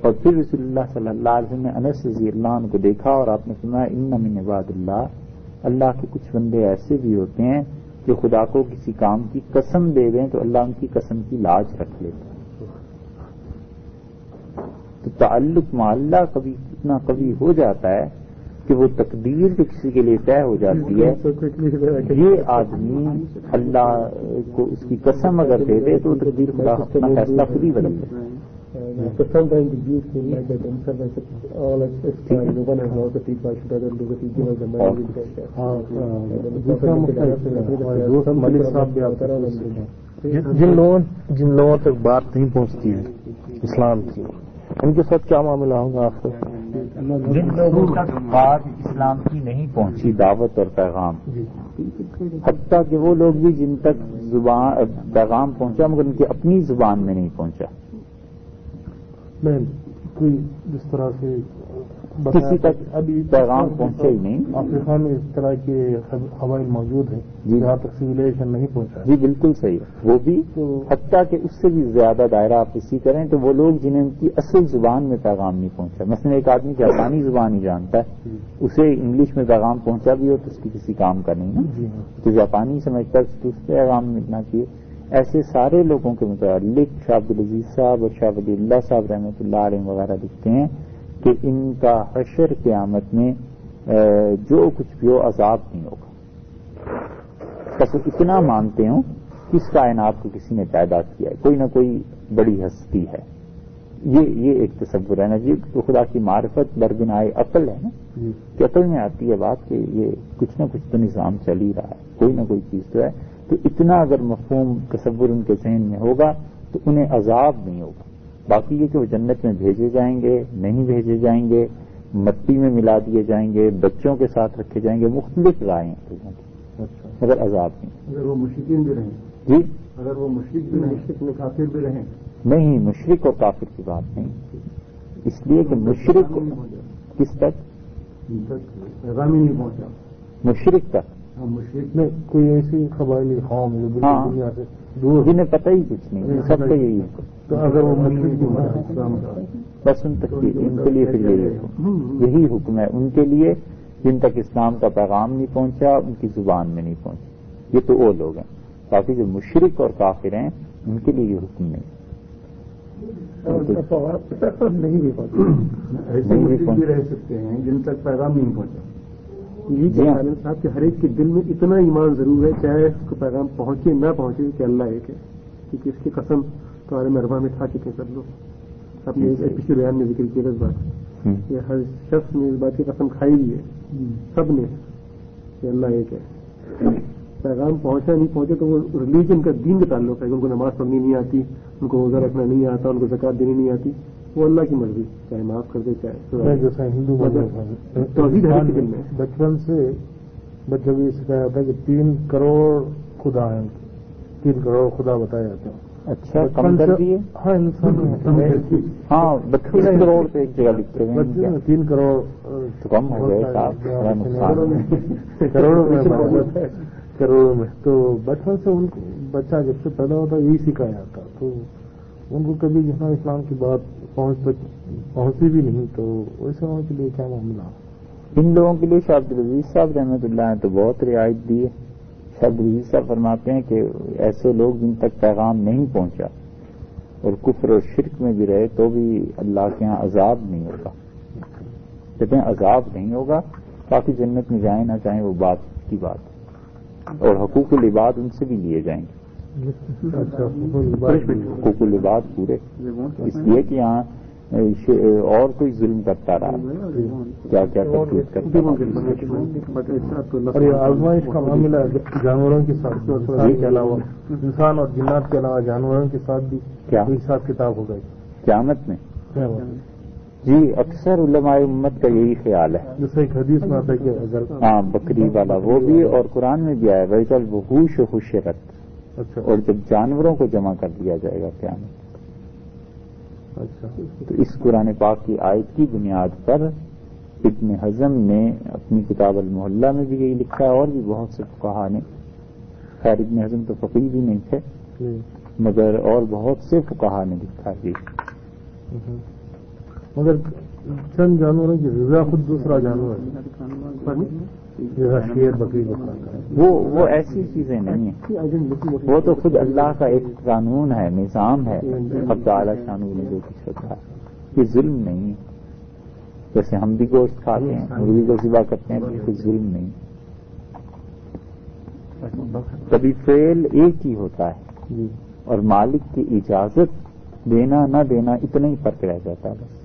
اور پھر رسول اللہ صلی اللہ علیہ وسلم نے انس رضی اللہ عنہ کو دیکھا اور آپ نے فرمایا ان من عباد اللہ کے کچھ بندے ایسے بھی ہوتے ہیں جو خدا کو کسی کام کی قسم دے دیں تو اللہ ان کی قسم کی لاج رکھ لیتا ہے. تو تعلق مع اللہ کبھی اتنا کبھی ہو جاتا ہے کہ وہ تقدیر جو کسی کے لیے طے ہو جاتی ہے، یہ آدمی اللہ کو اس کی قسم اگر دے دے تو تقدیر خدا اپنا فیصلہ خود ہی بدل دے. But sometimes the youth feel like that themselves as all it's fine. No one has lost the teeth. Why should I do it? Give us the money. ملک صاحب بھی آپ جن لوگوں تک بات نہیں پہنچتی ہے اسلام کی، ان کے ساتھ کیا معاملہ ہوگا آپ کو؟ جن لوگوں تک بات اسلام کی نہیں پہنچی، دعوت اور پیغام، حتیٰ کہ وہ لوگ بھی جن تک پیغام پہنچا مگر ان کی اپنی زبان میں نہیں پہنچا. میں کوئی جس طرح سے کسی تک ابھی پیغام پہنچے ہی نہیں. افریقہ میں اس طرح کے قبائل موجود ہیں جہاں تک سویلائزیشن نہیں پہنچا. جی بالکل صحیح ہے. وہ بھی حتیٰ کہ اس سے بھی زیادہ دائرہ آپ اسی کریں تو وہ لوگ جنہیں کی اصل زبان میں پیغام نہیں پہنچا. مثلا ایک آدمی جاپانی زبان ہی جانتا ہے، اسے انگلش میں پیغام پہنچا بھی ہو تو اس کی کسی کام کا نہیں نا، تو جاپانی سمجھتا ہے تو اس سے پیغام ملنا چاہیے. ایسے سارے لوگوں کے متعلق شاہ عبدالعزیز صاحب اور شاہ ولی اللہ صاحب رحمۃ اللہ علیہ وغیرہ لکھتے ہیں کہ ان کا حشر قیامت میں جو کچھ بھی ہو عذاب نہیں ہوگا. بس اتنا مانتے ہوں کہ اس کائنات کو کسی نے پیدا کیا ہے، کوئی نہ کوئی بڑی ہستی ہے. یہ ایک تصور ہے نا جی. تو خدا کی معرفت بربنائے عقل ہے نا، کہ عقل میں آتی ہے بات کہ یہ کچھ نہ کچھ تو نظام چل ہی رہا ہے، کوئی نہ کوئی چیز تو ہے. تو اتنا اگر مفہوم تصور ان کے ذہن میں ہوگا تو انہیں عذاب نہیں ہوگا. باقی یہ کہ وہ جنت میں بھیجے جائیں گے نہیں بھیجے جائیں گے، مٹی میں ملا دیے جائیں گے، بچوں کے ساتھ رکھے جائیں گے، مختلف رائے ہیں مگر عذاب نہیں. اگر وہ مشرکین بھی رہیں جی، اگر وہ مشرک بھی مشرک میں کافر بھی رہیں نہیں، مشرک اور کافر کی بات نہیں. اس لیے کہ مشرک کس تک پیغام ہی نہیں پہنچا مشرک تک. مشرق میں کوئی ایسی قبائلی قوم جو بالکل دنیا سے دور جنہیں پتہ ہی کچھ نہیں، سب کا یہی ہے. تو اگر وہ مشرق بس ان تک ان کے لیے پھر یہی حکم ہے ان کے لیے جن تک اسلام کا پیغام نہیں پہنچا، ان کی زبان میں نہیں پہنچا. یہ تو وہ لوگ ہیں. باقی جو مشرک اور کافر ہیں ان کے لیے یہ حکم نہیں. نہیں بھی رہ سکتے ہیں جن تک پیغام نہیں پہنچا. یہ صاحب کہ ہر ایک کے دل میں اتنا ایمان ضرور ہے، چاہے اس کو پیغام پہنچے نہ پہنچے کہ اللہ ایک ہے، کیونکہ اس کی قسم تمہارے مربع میں کھا چکے سب لوگ. آپ نے پچھلے بیان میں ذکر کیا اس بات، یہ ہر شخص نے اس بات کی قسم کھائی بھی ہے سب نے کہ اللہ ایک ہے. پیغام پہنچا نہیں پہنچے تو وہ ریلیجن کا دین کا تعلق ہے. ان کو نماز پڑھنی نہیں آتی، ان کو روزہ رکھنا نہیں آتا، ان کو زکات دینی نہیں آتی، وہ اللہ کی مرضی، چاہے معاف کر دے چاہے. جیسا ہندو توحید ہے دل میں بچپن سے بچوں کو یہ سکھایا جاتا ہے کہ 3 کروڑ خدا ہیں، 3 کروڑ خدا بتایا جاتا ہے. اچھا کم کر دیے؟ ہاں انسان ہاں 32 کروڑ سے ایک جگہ لکھتے ہیں 3 کروڑ تو کم ہو گئے کروڑوں میں. تو بچپن سے ان کو بچہ جب سے پیدا ہوتا ہے یہی سکھایا جاتا، تو ان کو کبھی جہاں اسلام کی بات پہنچتی بھی نہیں، تو ویسے ان کے لیے کیا معاملہ؟ ان لوگوں کے لیے شاہ عبدالعزیز صاحب رحمۃ اللہ نے تو بہت رعایت دی ہے. شاہ عبدالعزیز صاحب فرماتے ہیں کہ ایسے لوگ جن تک پیغام نہیں پہنچا اور کفر اور شرک میں بھی رہے تو بھی اللہ کے ہاں عذاب نہیں ہوگا. کہتے ہیں عذاب نہیں ہوگا، باقی جنت میں جائیں نہ چاہیں وہ بات کی بات، اور حقوق العباد ان سے بھی لیے جائیں گے. حقوق العباد پورے، اس لیے کہ یہاں اور کوئی ظلم کرتا رہا، کیا کیا کرتوت کرتا رہا. اور یہ آزمائش کا معاملہ جانوروں کے ساتھ کے علاوہ انسان اور جنات کے علاوہ جانوروں کے ساتھ بھی کیا حساب کتاب ہوگا قیامت میں؟ جی اکثر علماء امت کا یہی خیال ہے. جیسے ایک حدیث میں آتا ہے کہ اگر ہاں بکری والا وہ بھی، اور قرآن میں بھی آیا ویسا وحوش و حشرت. اچھا. اور جب جانوروں کو جمع کر دیا جائے گا قیامت. اچھا. تو اس قرآن پاک کی آیت کی بنیاد پر ابن حزم نے اپنی کتاب المحلہ میں بھی یہی لکھا ہے، اور بھی بہت سے فقہا نے. خیر ابن حزم تو فقیہ بھی نہیں تھے مگر اور بہت سے فقہا نے لکھا ہے. مگر چند جانوروں کی غذا خود دوسرا جانور ہے، جیسا شیر بکری کو کھاتا ہے، وہ ایسی چیزیں نہیں ہیں، وہ تو خود اللہ کا ایک قانون ہے، نظام ہے، اب تعالی شانہ نے جو کچھ رکھا ہے، یہ ظلم نہیں ہے۔ جیسے ہم بھی گوشت کھاتے ہیں، مرغی کو ذبح کرتے ہیں، کوئی ظلم نہیں۔ کبھی فعل ایک ہی ہوتا ہے اور مالک کی اجازت دینا نہ دینا اتنا ہی فرق رہ جاتا ہے بس۔